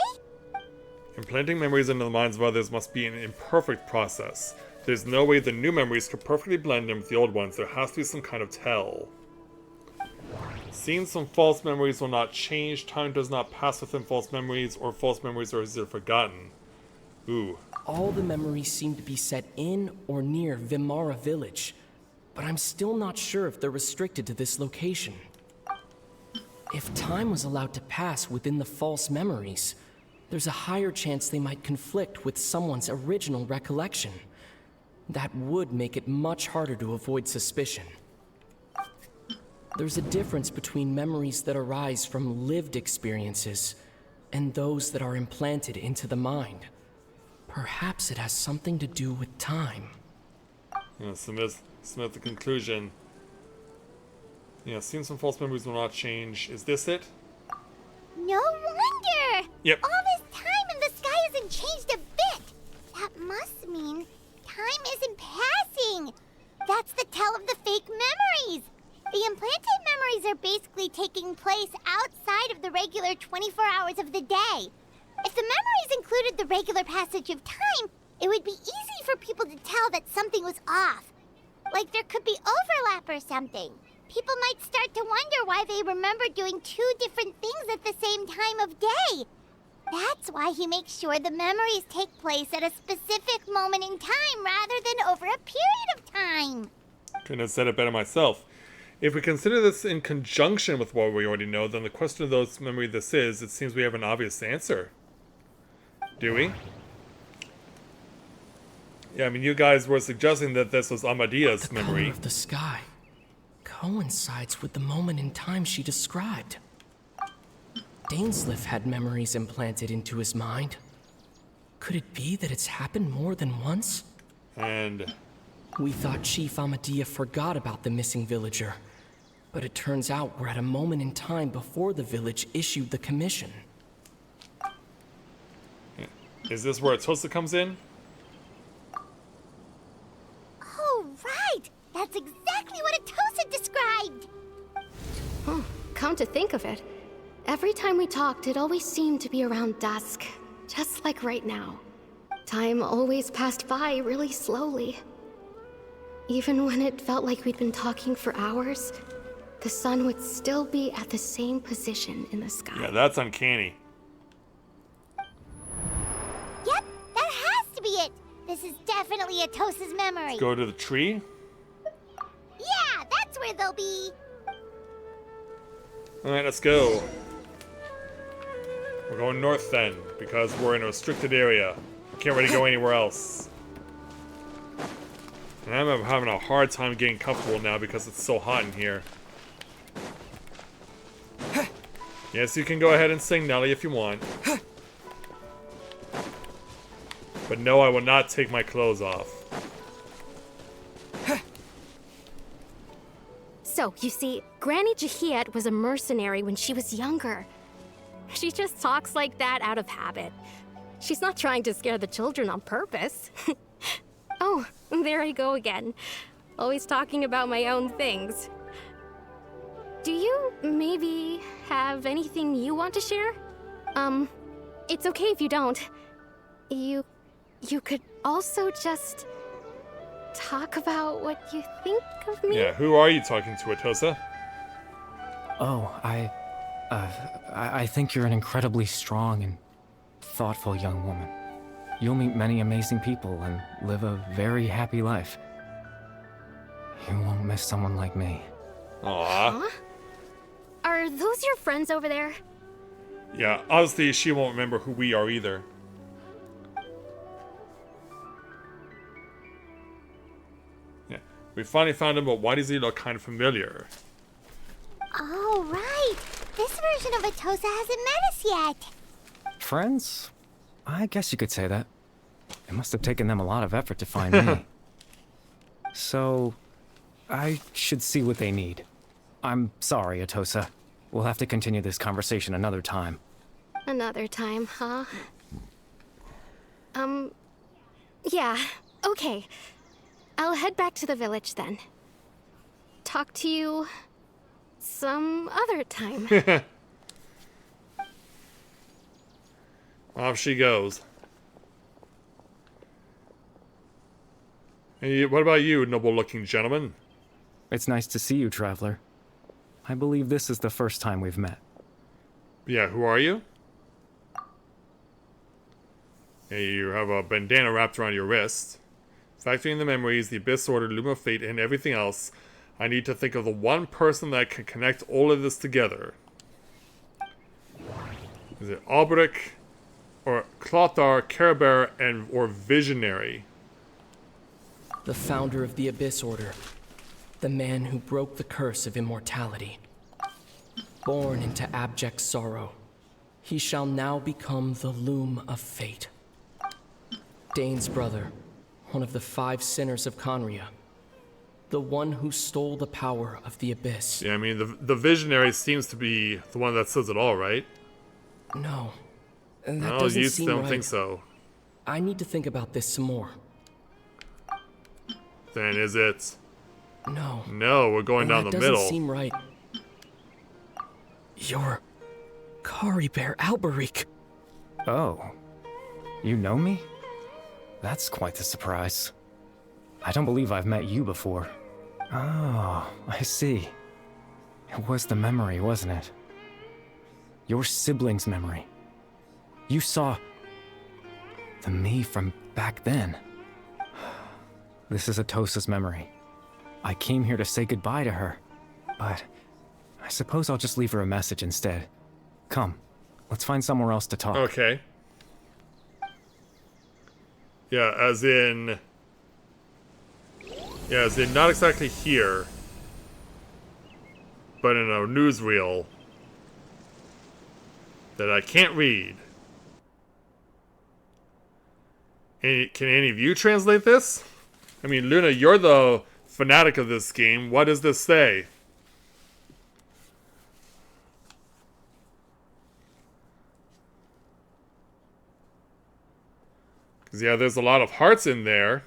Implanting memories into the minds of others must be an imperfect process. There's no way the new memories could perfectly blend in with the old ones. There has to be some kind of tell. Seeing some false memories will not change. Time does not pass within false memories, or false memories are easily forgotten. Ooh. All the memories seem to be set in or near Vimara village, but I'm still not sure if they're restricted to this location. If time was allowed to pass within the false memories, there's a higher chance they might conflict with someone's original recollection. That would make it much harder to avoid suspicion. There's a difference between memories that arise from lived experiences and those that are implanted into the mind. Perhaps it has something to do with time. Yeah, submit the conclusion. Yeah, seeing some false memories will not change. Is this it? No wonder! Yep. All this time and the sky hasn't changed a bit! That must mean time isn't passing! That's the tell of the fake memories! The implanted memories are basically taking place outside of the regular 24 hours of the day. If the memories included the regular passage of time, it would be easy for people to tell that something was off. Like there could be overlap or something. People might start to wonder why they remember doing two different things at the same time of day. That's why he makes sure the memories take place at a specific moment in time rather than over a period of time. Couldn't have said it better myself. If we consider this in conjunction with what we already know, then the question of those memory this is, it seems we have an obvious answer. Do we? Yeah, I mean, you guys were suggesting that this was Amadia's memory. The color of the sky coincides with the moment in time she described. Dainsleif had memories implanted into his mind. Could it be that it's happened more than once? And we thought Chief Amadia forgot about the missing villager, but it turns out we're at a moment in time before the village issued the commission. Is this where Atosa comes in? Oh, right! That's exactly what Atosa described! Come to think of it, every time we talked, it always seemed to be around dusk, just like right now. Time always passed by really slowly. Even when it felt like we'd been talking for hours, the sun would still be at the same position in the sky. Yeah, that's uncanny. Yep, that has to be it! This is definitely Atosa's memory. Let's go to the tree. Yeah, that's where they'll be. Alright, let's go. We're going north then, because we're in a restricted area. We can't really go anywhere else. And I'm having a hard time getting comfortable now because it's so hot in here. Yes, you can go ahead and sing, Nelly, if you want. But no, I will not take my clothes off. So, you see, Granny Jahiet was a mercenary when she was younger. She just talks like that out of habit. She's not trying to scare the children on purpose. Oh, there I go again. Always talking about my own things. Do you maybe have anything you want to share? It's okay if you don't. You could also just talk about what you think of me? Yeah, who are you talking to, Atosa? Oh, I think you're an incredibly strong and thoughtful young woman. You'll meet many amazing people and live a very happy life. You won't miss someone like me. Aww. Huh? Are those your friends over there? Yeah, obviously she won't remember who we are either. Yeah, we finally found him, but why does he look kind of familiar? Oh, right. This version of Atosa hasn't met us yet. Friends? I guess you could say that. It must have taken them a lot of effort to find me. So, I should see what they need. I'm sorry, Atosa. We'll have to continue this conversation another time. Another time, huh? Yeah, okay. I'll head back to the village then. Talk to you some other time. Off she goes. Hey, what about you, noble-looking gentleman? It's nice to see you, traveler. I believe this is the first time we've met. Yeah, who are you? Hey, you have a bandana wrapped around your wrist. Factoring the memories, the Abyss Order, Loom of Fate, and everything else, I need to think of the one person that can connect all of this together. Is it Albrecht, or Clothar, Carebear, or Visionary? The founder of the Abyss Order. The man who broke the curse of immortality. Born into abject sorrow, he shall now become the Loom of Fate. Dane's brother, one of the 5 sinners of Conria. The one who stole the power of the Abyss. Yeah, I mean, the Visionary seems to be the one that says it all, right? No. That No, doesn't you seem don't right. think so. I need to think about this some more. Then is it... No. No, we're going down the That middle. doesn't seem right. You're... Kari Bear Alberic. Oh. You know me? That's quite the surprise. I don't believe I've met you before. Oh, I see. It was the memory, wasn't it? Your sibling's memory. You saw the me from back then. This is Atosa's memory. I came here to say goodbye to her, but I suppose I'll just leave her a message instead. Come, let's find somewhere else to talk. Okay. Yeah, as in not exactly here, but in a newsreel that I can't read. Can any of you translate this? I mean, Luna, you're the fanatic of this game. What does this say? Because, yeah, there's a lot of hearts in there.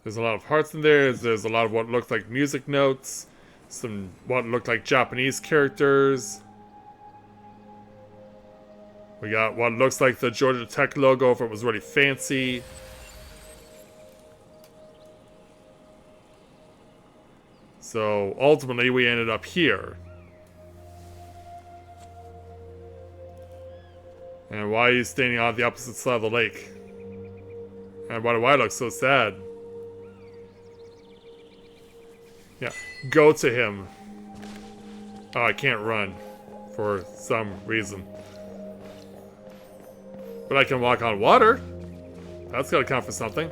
There's a lot of hearts in there. There's a lot of what looked like music notes. Some what looked like Japanese characters. We got what looks like the Georgia Tech logo if it was really fancy. So, ultimately, we ended up here. And why are you standing on the opposite side of the lake? And why do I look so sad? Yeah, go to him. Oh, I can't run. For some reason. But I can walk on water. That's gotta count for something.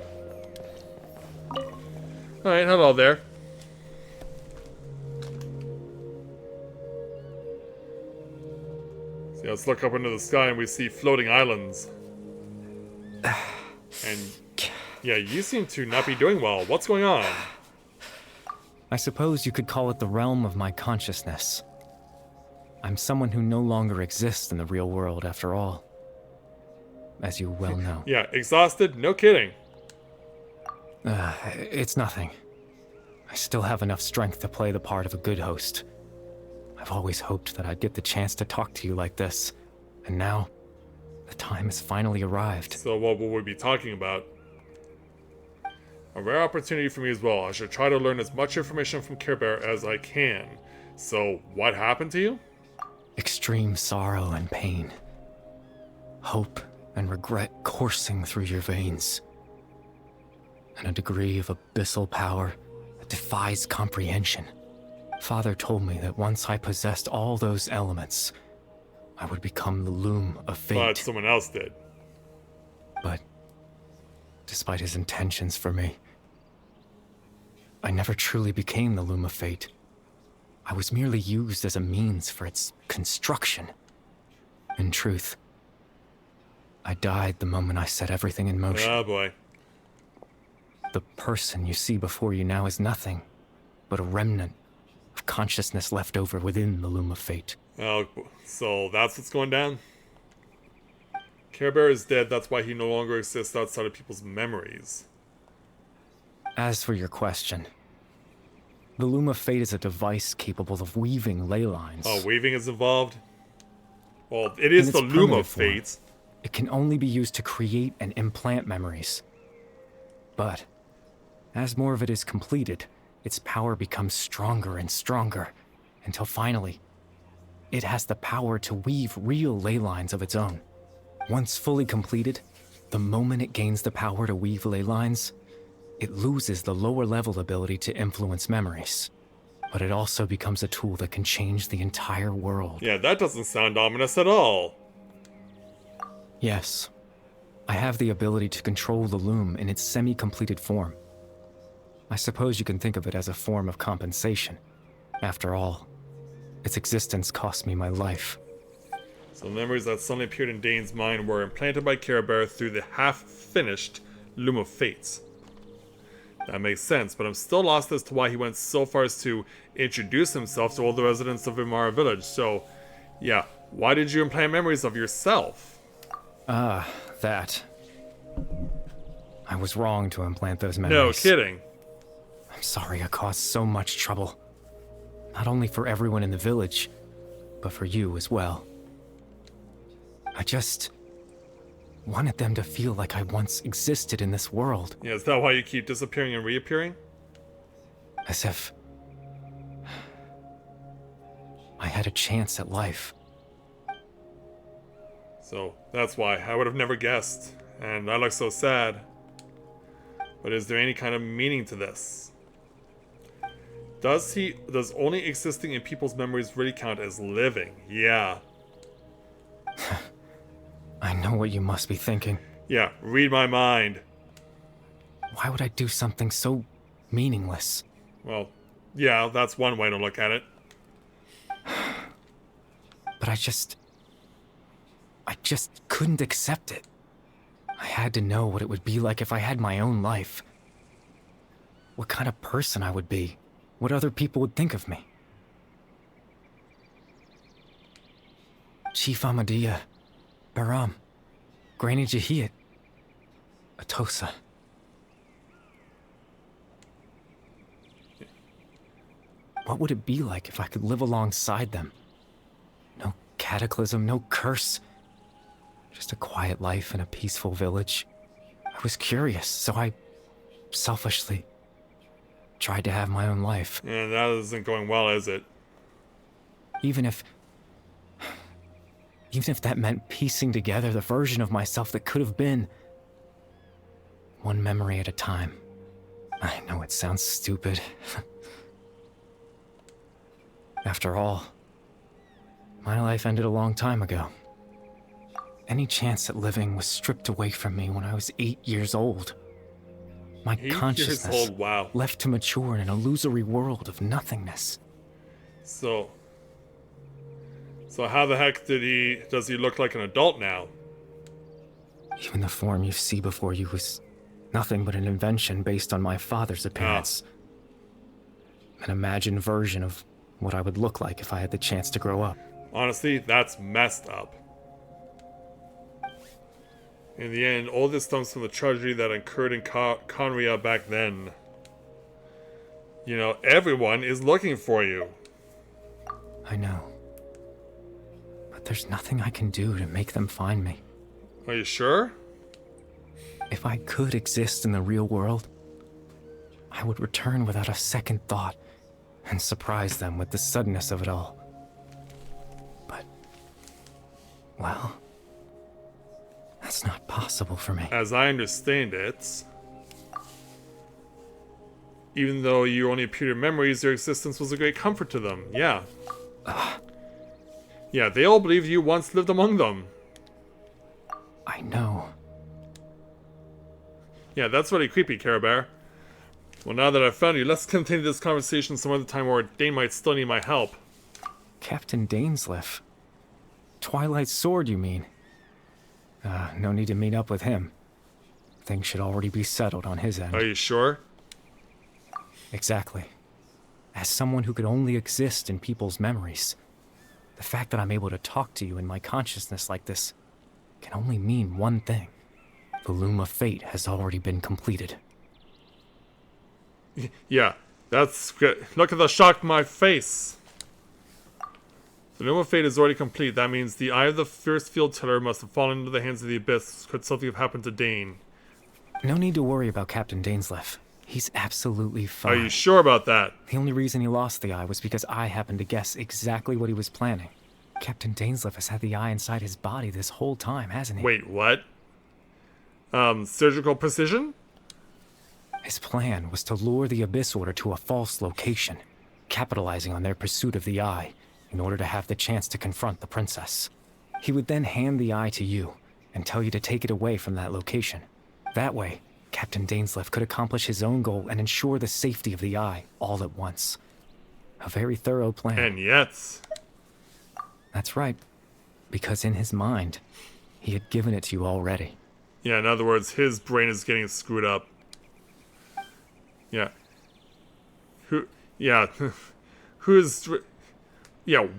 Alright, hello there. So let's look up into the sky and we see floating islands. And yeah, you seem to not be doing well. What's going on? I suppose you could call it the realm of my consciousness. I'm someone who no longer exists in the real world after all. As you well know. Yeah, exhausted? No kidding. It's nothing. I still have enough strength to play the part of a good host. I've always hoped that I'd get the chance to talk to you like this. And now, the time has finally arrived. So what will we be talking about? A rare opportunity for me as well. I should try to learn as much information from Care Bear as I can. So, what happened to you? Extreme sorrow and pain. Hope and regret coursing through your veins. And a degree of abyssal power that defies comprehension. Father told me that once I possessed all those elements, I would become the loom of fate. But someone else did. But, despite his intentions for me, I never truly became the loom of fate. I was merely used as a means for its construction. In truth, I died the moment I set everything in motion. Oh boy. The person you see before you now is nothing but a remnant of consciousness left over within the loom of fate. Oh, so that's what's going down? Care Bear is dead, that's why he no longer exists outside of people's memories. As for your question, the loom of fate is a device capable of weaving ley lines. Oh, weaving is involved? Well, it is the loom of fate. It can only be used to create and implant memories. But, as more of it is completed, its power becomes stronger and stronger, until finally, it has the power to weave real ley lines of its own. Once fully completed, the moment it gains the power to weave ley lines, it loses the lower level ability to influence memories. But it also becomes a tool that can change the entire world. Yeah, that doesn't sound ominous at all. Yes. I have the ability to control the loom in its semi-completed form. I suppose you can think of it as a form of compensation. After all, its existence cost me my life. So the memories that suddenly appeared in Dane's mind were implanted by Care Bear through the half-finished Loom of Fates. That makes sense, but I'm still lost as to why he went so far as to introduce himself to all the residents of Vimara Village. So, yeah, why did you implant memories of yourself? That. I was wrong to implant those memories. No kidding. I'm sorry I caused so much trouble. Not only for everyone in the village, but for you as well. I just wanted them to feel like I once existed in this world. Yeah, is that why you keep disappearing and reappearing? As if I had a chance at life. So, that's why. I would have never guessed. And I look so sad. But is there any kind of meaning to this? Does only existing in people's memories really count as living? Yeah. I know what you must be thinking. Yeah, read my mind. Why would I do something so meaningless? Well, yeah, that's one way to look at it. But I just couldn't accept it. I had to know what it would be like if I had my own life. What kind of person I would be. What other people would think of me. Chief Ahmadiyya, Baram, Granny Jahiyat, Atosa. What would it be like if I could live alongside them? No cataclysm, no curse. Just a quiet life in a peaceful village. I was curious, so I selfishly tried to have my own life. And that isn't going well, is it? Even if that meant piecing together the version of myself that could have been. One memory at a time. I know it sounds stupid. After all, my life ended a long time ago. Any chance at living was stripped away from me when I was 8 years old. My 8 consciousness years old, wow. left to mature in an illusory world of nothingness. So how the heck does he look like an adult now? Even the form you see before you was nothing but an invention based on my father's appearance. An imagined version of what I would look like if I had the chance to grow up. Honestly, that's messed up. In the end, all this stems from the tragedy that occurred in Conria back then. You know, everyone is looking for you. I know. But there's nothing I can do to make them find me. Are you sure? If I could exist in the real world, I would return without a second thought and surprise them with the suddenness of it all. But, well, that's not possible for me. As I understand it, even though you only appeared in memories, your existence was a great comfort to them. Yeah. Yeah, they all believe you once lived among them. I know. Yeah, that's really creepy, Care Bear. Well, now that I've found you, let's continue this conversation some other time where Dane might still need my help. Captain Dainsleif. Twilight Sword, you mean? No need to meet up with him. Things should already be settled on his end. Are you sure? Exactly. As someone who could only exist in people's memories, the fact that I'm able to talk to you in my consciousness like this can only mean one thing. The loom of fate has already been completed. Yeah, that's good. Look at the shock on my face. The loom of fate is already complete. That means the eye of the fierce field tiller must have fallen into the hands of the abyss. Could something have happened to Dane? No need to worry about Captain Dainsleif. He's absolutely fine. Are you sure about that? The only reason he lost the eye was because I happened to guess exactly what he was planning. Captain Dainsleif has had the eye inside his body this whole time, hasn't he? Wait, what? Surgical precision? His plan was to lure the Abyss Order to a false location, capitalizing on their pursuit of the eye in order to have the chance to confront the princess. He would then hand the eye to you and tell you to take it away from that location. That way, Captain Dainsleif could accomplish his own goal and ensure the safety of the eye all at once. A very thorough plan. And yet... That's right, because in his mind, he had given it to you already. Yeah, in other words, his brain is getting screwed up. Yeah. Yeah,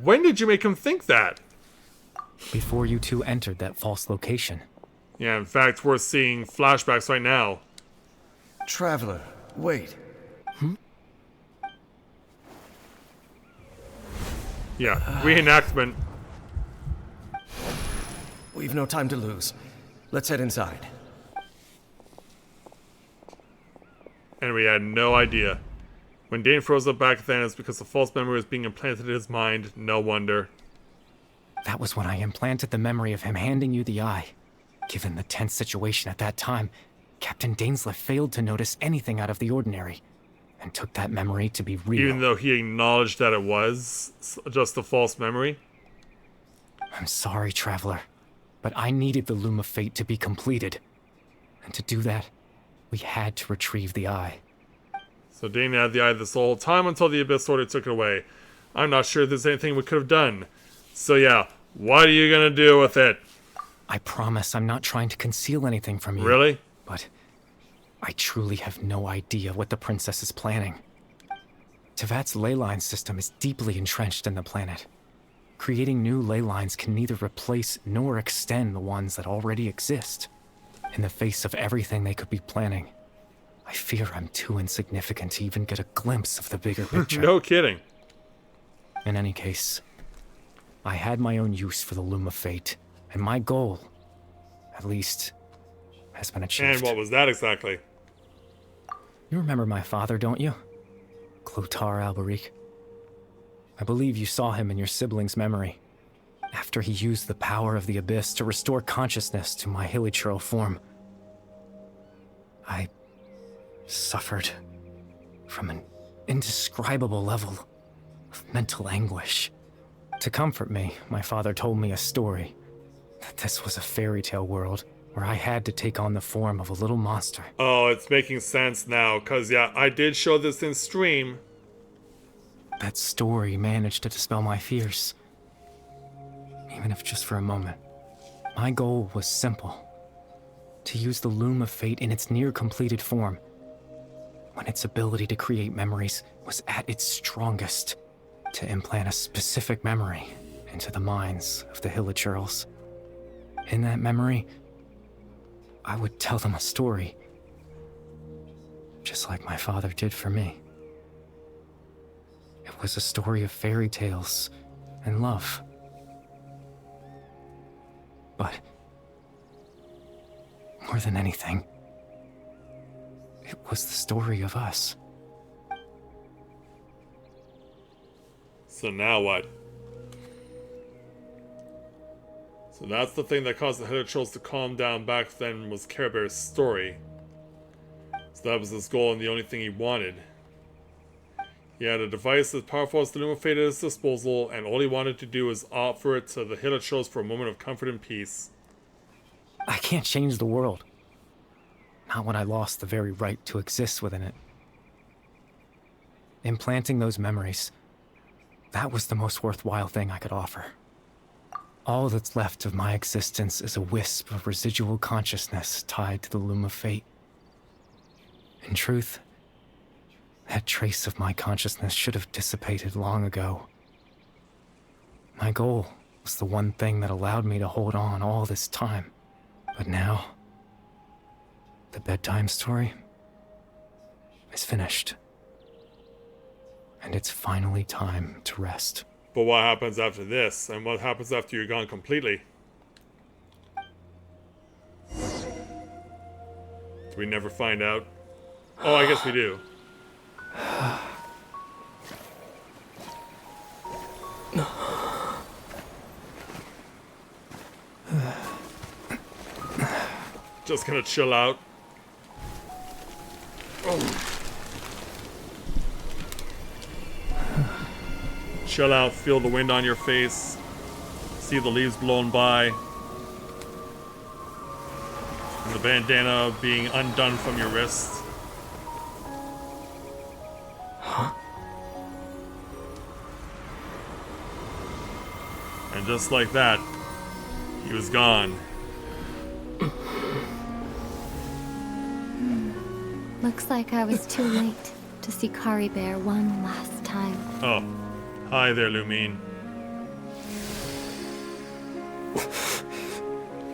when did you make him think that? Before you two entered that false location. Yeah, in fact, we're seeing flashbacks right now. Traveler, wait. Yeah, reenactment. We've no time to lose. Let's head inside. And we had no idea. When Dane froze up back then, it's because a false memory was being implanted in his mind. No wonder. That was when I implanted the memory of him handing you the eye. Given the tense situation at that time, Captain Dainsleif failed to notice anything out of the ordinary, and took that memory to be real. Even though he acknowledged that it was just a false memory? I'm sorry, Traveler, but I needed the Loom of Fate to be completed. And to do that, we had to retrieve the eye. So Dane had the eye this whole time until the Abyss Order took it away. I'm not sure there's anything we could have done. So yeah, what are you gonna do with it? I promise I'm not trying to conceal anything from you. Really? But I truly have no idea what the princess is planning. Tevat's ley line system is deeply entrenched in the planet. Creating new ley lines can neither replace nor extend the ones that already exist. In the face of everything they could be planning, I fear I'm too insignificant to even get a glimpse of the bigger picture. No kidding. In any case, I had my own use for the Loom of Fate, and my goal, at least, has been achieved. And what was that exactly? You remember my father, don't you? Clotar Alberic. I believe you saw him in your sibling's memory. After he used the power of the Abyss to restore consciousness to my hilichurl form, I suffered from an indescribable level of mental anguish. To comfort me, my father told me a story, that this was a fairy tale world where I had to take on the form of a little monster. Oh, it's making sense now, because yeah, I did show this in stream. That story managed to dispel my fears, even if just for a moment. My goal was simple: to use the Loom of Fate in its near-completed form, when its ability to create memories was at its strongest, to implant a specific memory into the minds of the hilichurls. In that memory, I would tell them a story, just like my father did for me. It was a story of fairy tales and love. But more than anything, it was the story of us. So now what? So that's the thing that caused the hilichurls to calm down back then, was Care Bear's story. So that was his goal and the only thing he wanted. He had a device as powerful as the Loom of Fate at his disposal, and all he wanted to do was offer it to the hilichurls for a moment of comfort and peace. I can't change the world. Not when I lost the very right to exist within it. Implanting those memories, that was the most worthwhile thing I could offer. All that's left of my existence is a wisp of residual consciousness tied to the Loom of Fate. In truth, that trace of my consciousness should have dissipated long ago. My goal was the one thing that allowed me to hold on all this time. But now, the bedtime story is finished. And it's finally time to rest. But what happens after this? And what happens after you're gone completely? Do we never find out? Oh, I guess we do. Just gonna chill out. Oh. Chill out, feel the wind on your face, see the leaves blown by, and the bandana being undone from your wrist. Huh? And just like that, he was gone. Looks like I was too late to see Kari Bear one last time. Oh. Hi there, Lumine.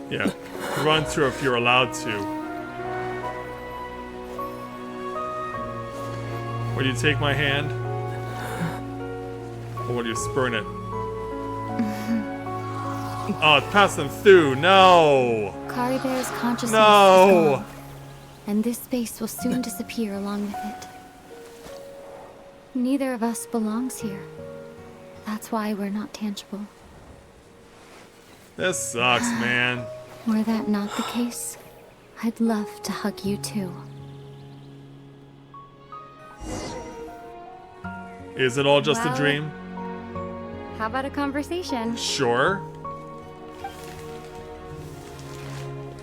Yeah, run through if you're allowed to. Will you take my hand? Or will you spurn it? Oh, it's passing through. No. Kari Bear's consciousness is No. gone, and this space will soon disappear along with it. Neither of us belongs here. That's why we're not tangible. This sucks, man. Were that not the case, I'd love to hug you too. Is it all just a Well- dream? How about a conversation? Sure.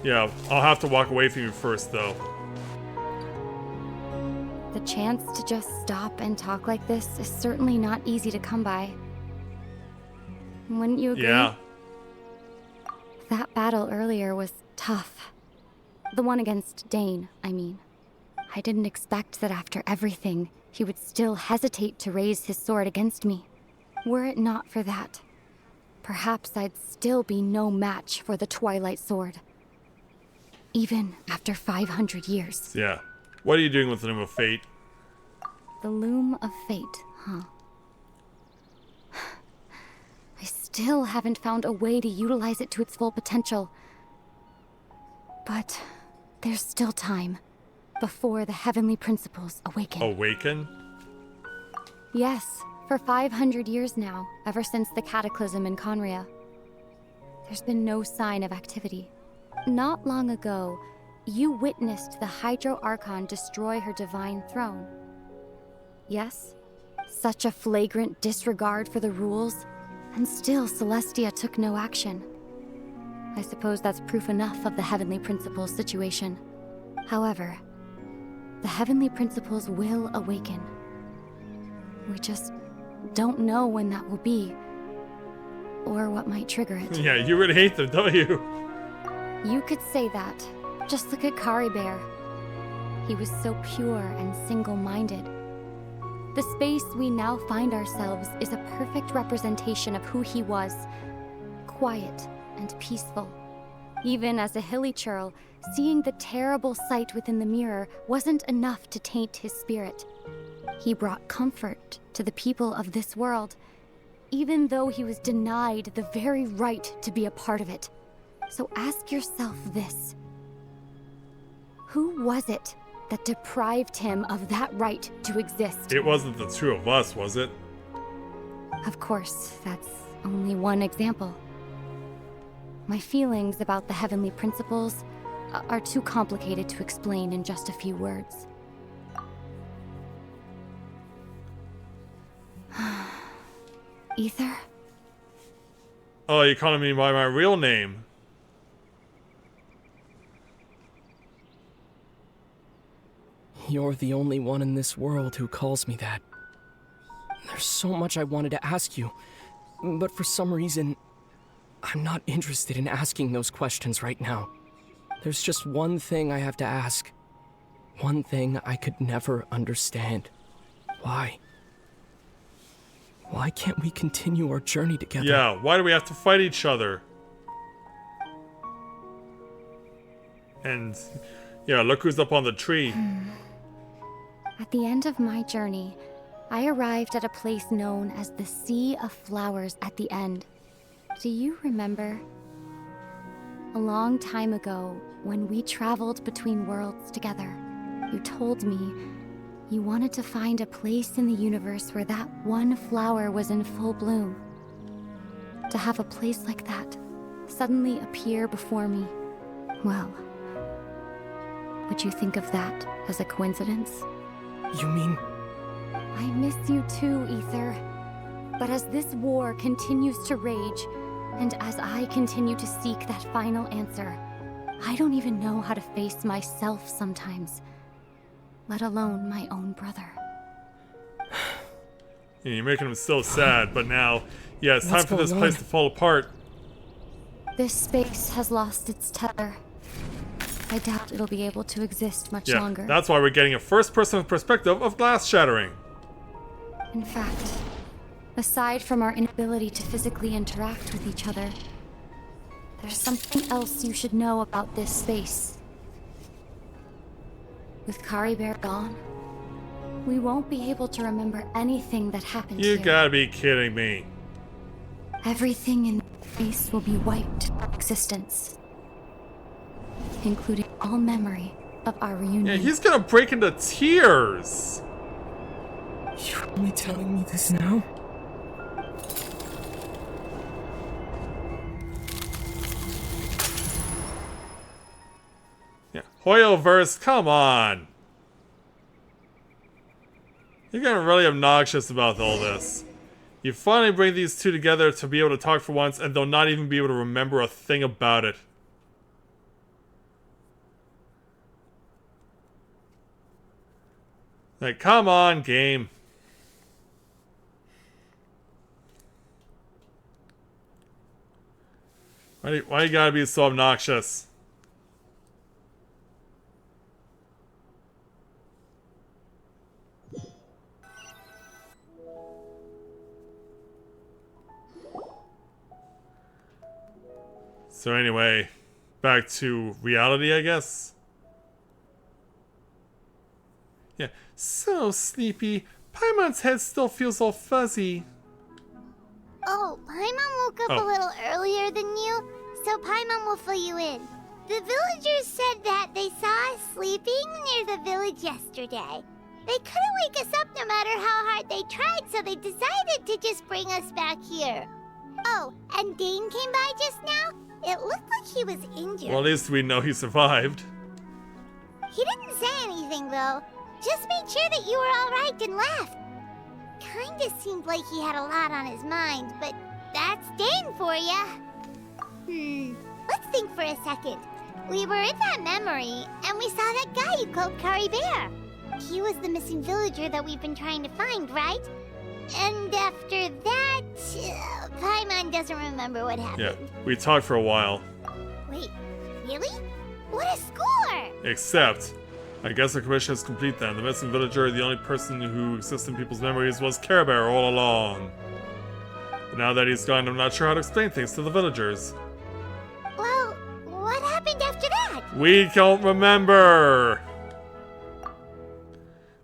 Yeah, I'll have to walk away from you first, though. The chance to just stop and talk like this is certainly not easy to come by. Wouldn't you agree? Yeah. That battle earlier was tough. The one against Dane, I mean. I didn't expect that after everything, he would still hesitate to raise his sword against me. Were it not for that, perhaps I'd still be no match for the Twilight Sword. Even after 500 years. Yeah. What are you doing with the Loom of Fate? The Loom of Fate, huh? I still haven't found a way to utilize it to its full potential. But there's still time before the heavenly principles awaken. Awaken? Yes, for 500 years now, ever since the cataclysm in Conria. There's been no sign of activity. Not long ago, you witnessed the Hydro Archon destroy her divine throne. Yes? Such a flagrant disregard for the rules, and still Celestia took no action. I suppose that's proof enough of the Heavenly Principles situation. However, the Heavenly Principles will awaken. We just don't know when that will be, or what might trigger it. Yeah, you really hate them, don't you? You could say that. Just look at Kari Bear. He was so pure and single-minded. The space we now find ourselves is a perfect representation of who he was. Quiet and peaceful. Even as a hilly churl, seeing the terrible sight within the mirror wasn't enough to taint his spirit. He brought comfort to the people of this world, even though he was denied the very right to be a part of it. So ask yourself this. Who was it that deprived him of that right to exist? It wasn't the two of us, was it? Of course, that's only one example. My feelings about the heavenly principles are too complicated to explain in just a few words. Ether? Oh, you're calling me by my real name. You're the only one in this world who calls me that. There's so much I wanted to ask you, but for some reason, I'm not interested in asking those questions right now. There's just one thing I have to ask. One thing I could never understand. Why? Why can't we continue our journey together? Yeah, why do we have to fight each other? And, yeah, look who's up on the tree. At the end of my journey, I arrived at a place known as the Sea of Flowers at the end. Do you remember? A long time ago, when we traveled between worlds together, you told me you wanted to find a place in the universe where that one flower was in full bloom. To have a place like that suddenly appear before me, well, would you think of that as a coincidence? You mean... I miss you too, Ether. But as this war continues to rage, and as I continue to seek that final answer, I don't even know how to face myself sometimes, let alone my own brother. Yeah, you're making him so sad, but now, yeah, it's time What's for this going place on? to fall apart. This space has lost its tether. I doubt it'll be able to exist much Yeah, longer. that's why we're getting a first-person perspective of glass shattering. In fact, aside from our inability to physically interact with each other, there's something else you should know about this space. With Kari Bear gone, we won't be able to remember anything that happened You here. gotta be kidding me. Everything in face will be wiped from existence, including all memory of our reunion. Yeah, he's gonna break into tears. You're only telling me this now? Yeah, Hoyoverse, come on. You're getting really obnoxious about all this. You finally bring these two together to be able to talk for once, and they'll not even be able to remember a thing about it. Like, come on, game. Why you gotta be so obnoxious? So anyway, back to reality, I guess. Yeah, so sleepy. Paimon's head still feels all fuzzy. Oh, Paimon woke up a little earlier than you, so Paimon will fill you in. The villagers said that they saw us sleeping near the village yesterday. They couldn't wake us up no matter how hard they tried, so they decided to just bring us back here. Oh, and Dane came by just now? It looked like he was injured. Well, at least we know he survived. He didn't say anything, though. Just made sure that you were alright and left. Kinda seemed like he had a lot on his mind, but that's Dane for ya. Let's think for a second. We were in that memory, and we saw that guy you called Curry Bear. He was the missing villager that we've been trying to find, right? And after that, Paimon doesn't remember what happened. Yeah, we talked for a while. Wait, really? What a score! Except, I guess the commission is complete then. The missing villager, the only person who exists in people's memories, was Care Bear all along. But now that he's gone, I'm not sure how to explain things to the villagers. Well, what happened after that? We don't remember!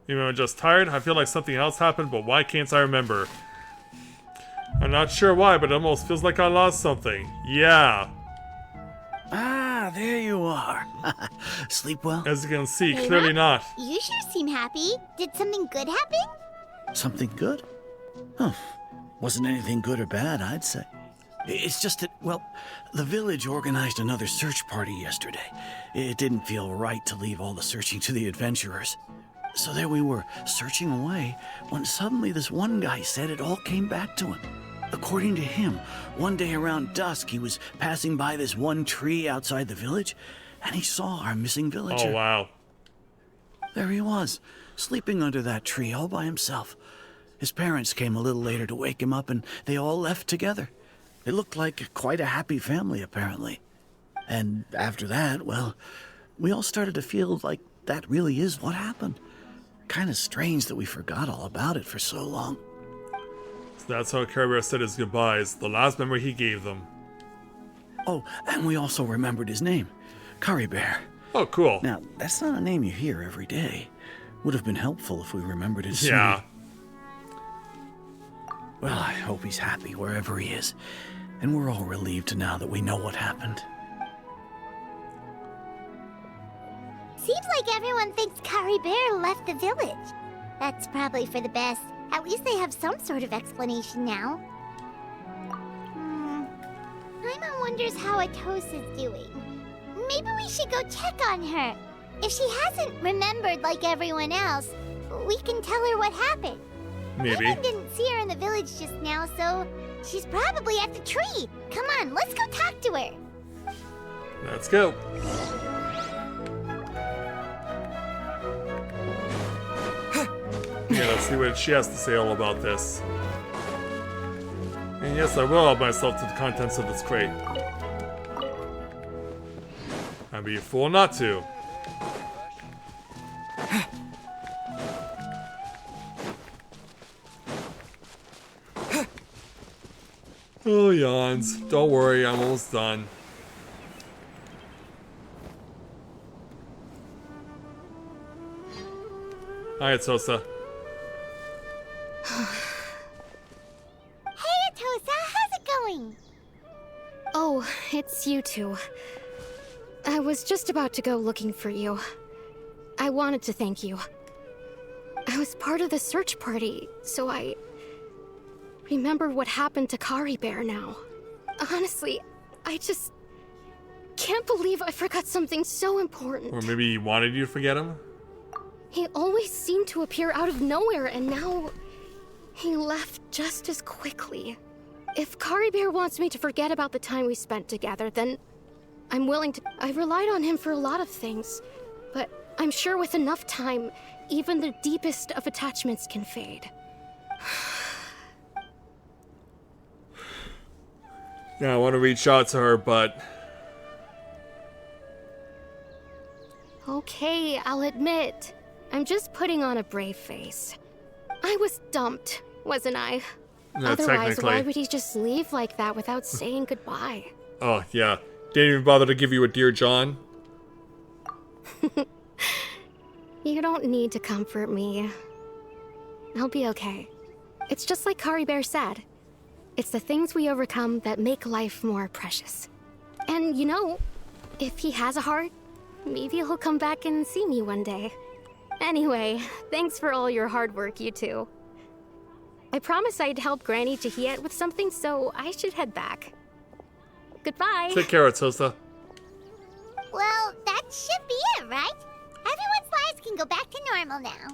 Maybe I'm just tired. I feel like something else happened, but why can't I remember? I'm not sure why, but it almost feels like I lost something. Yeah. Ah, there you are. Sleep well? As you can see, Hey, clearly Rob, not. You sure seem happy. Did something good happen? Something good? Huh. Wasn't anything good or bad, I'd say. It's just that, well, the village organized another search party yesterday. It didn't feel right to leave all the searching to the adventurers. So there we were, searching away, when suddenly this one guy said it all came back to him. According to him, one day around dusk, he was passing by this one tree outside the village, and he saw our missing villager. Oh, wow. There he was, sleeping under that tree all by himself. His parents came a little later to wake him up, and they all left together. It looked like quite a happy family, apparently. And after that, well, we all started to feel like that really is what happened. Kind of strange that we forgot all about it for so long. So that's how Care Bear said his goodbyes, the last memory he gave them. Oh, and we also remembered his name, Curry Bear. Oh, cool. Now, that's not a name you hear every day. Would have been helpful if we remembered it sooner. Yeah. Well, I hope he's happy wherever he is. And we're all relieved now that we know what happened. Seems like everyone thinks Curry Bear left the village. That's probably for the best. At least they have some sort of explanation now. Paimon wonders how Atosa's doing. Maybe we should go check on her. If she hasn't remembered like everyone else, we can tell her what happened. Maybe. Paimon didn't see her in the village just now, so she's probably at the tree. Come on, let's go talk to her. Let's go. Yeah, let's see what she has to say all about this. And yes, I will help myself to the contents of this crate. I'd be a fool not to. Oh, yawns. Don't worry, I'm almost done. Hi, Atosa. Hey, Atosa, how's it going? Oh, it's you two. I was just about to go looking for you. I wanted to thank you. I was part of the search party, so I remember what happened to Kari Bear now. Honestly, I just can't believe I forgot something so important. Or maybe he wanted you to forget him? He always seemed to appear out of nowhere, and now he left just as quickly. If Kari Bear wants me to forget about the time we spent together, then I'm willing to. I relied on him for a lot of things, but I'm sure with enough time, even the deepest of attachments can fade. Yeah, I want to reach out to her, but... Okay, I'll admit. I'm just putting on a brave face. I was dumped, wasn't I? No, Otherwise, technically. why would he just leave like that without saying goodbye? Oh, yeah. Didn't even bother to give you a Dear John? You don't need to comfort me. I'll be okay. It's just like Kari Bear said. It's the things we overcome that make life more precious. And you know, if he has a heart, maybe he'll come back and see me one day. Anyway, thanks for all your hard work, you two. I promised I'd help Granny Jahiet with something, so I should head back. Goodbye. Take care, Atosa. Well, that should be it, right? Everyone's lives can go back to normal now.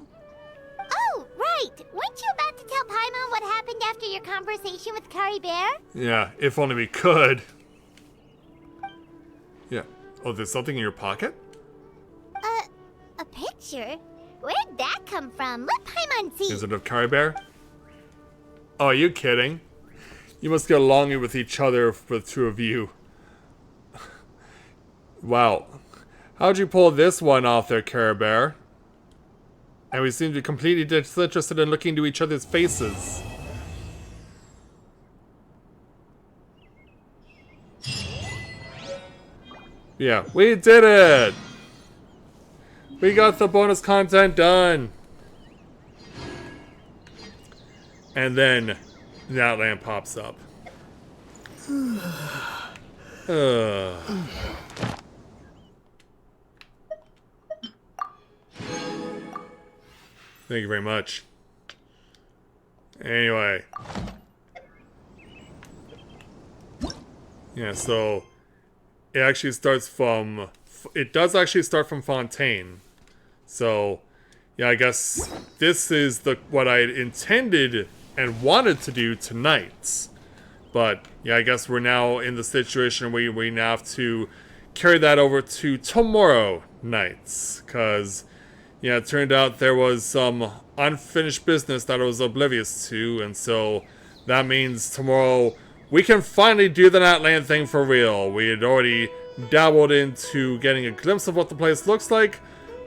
Oh, right. Weren't you about to tell Paimon what happened after your conversation with Kari Bear? Yeah, if only we could. Yeah. Oh, there's something in your pocket? A picture? Where'd that come from? Let Paimon see. Is it of Kari Bear? Oh, are you kidding? You must get along with each other for the two of you. Wow. How'd you pull this one off there, Kari Bear? And we seem to be completely disinterested in looking into each other's faces. Yeah, we did it! We got the bonus content done! And then NATLAN pops up. Thank you very much. Anyway. Yeah, so it actually starts from... It does actually start from Fontaine. So, yeah, I guess this is what I intended and wanted to do tonight. But, yeah, I guess we're now in the situation where we now have to carry that over to tomorrow nights. Because, yeah, it turned out there was some unfinished business that I was oblivious to. And so that means tomorrow we can finally do the NATLAN thing for real. We had already dabbled into getting a glimpse of what the place looks like.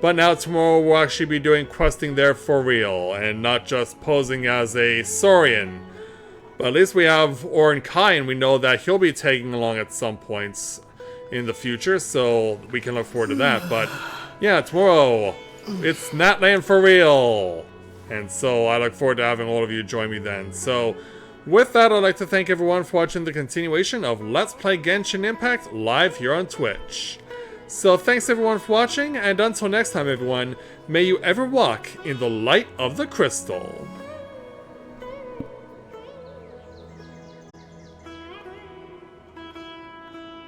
But now tomorrow we'll actually be doing questing there for real, and not just posing as a Saurian. But at least we have Orin Kai, and we know that he'll be tagging along at some points in the future, so we can look forward to that. But yeah, tomorrow, it's NATLAN for real. And so I look forward to having all of you join me then. So with that, I'd like to thank everyone for watching the continuation of Let's Play Genshin Impact live here on Twitch. So thanks everyone for watching, and until next time everyone, may you ever walk in the light of the crystal.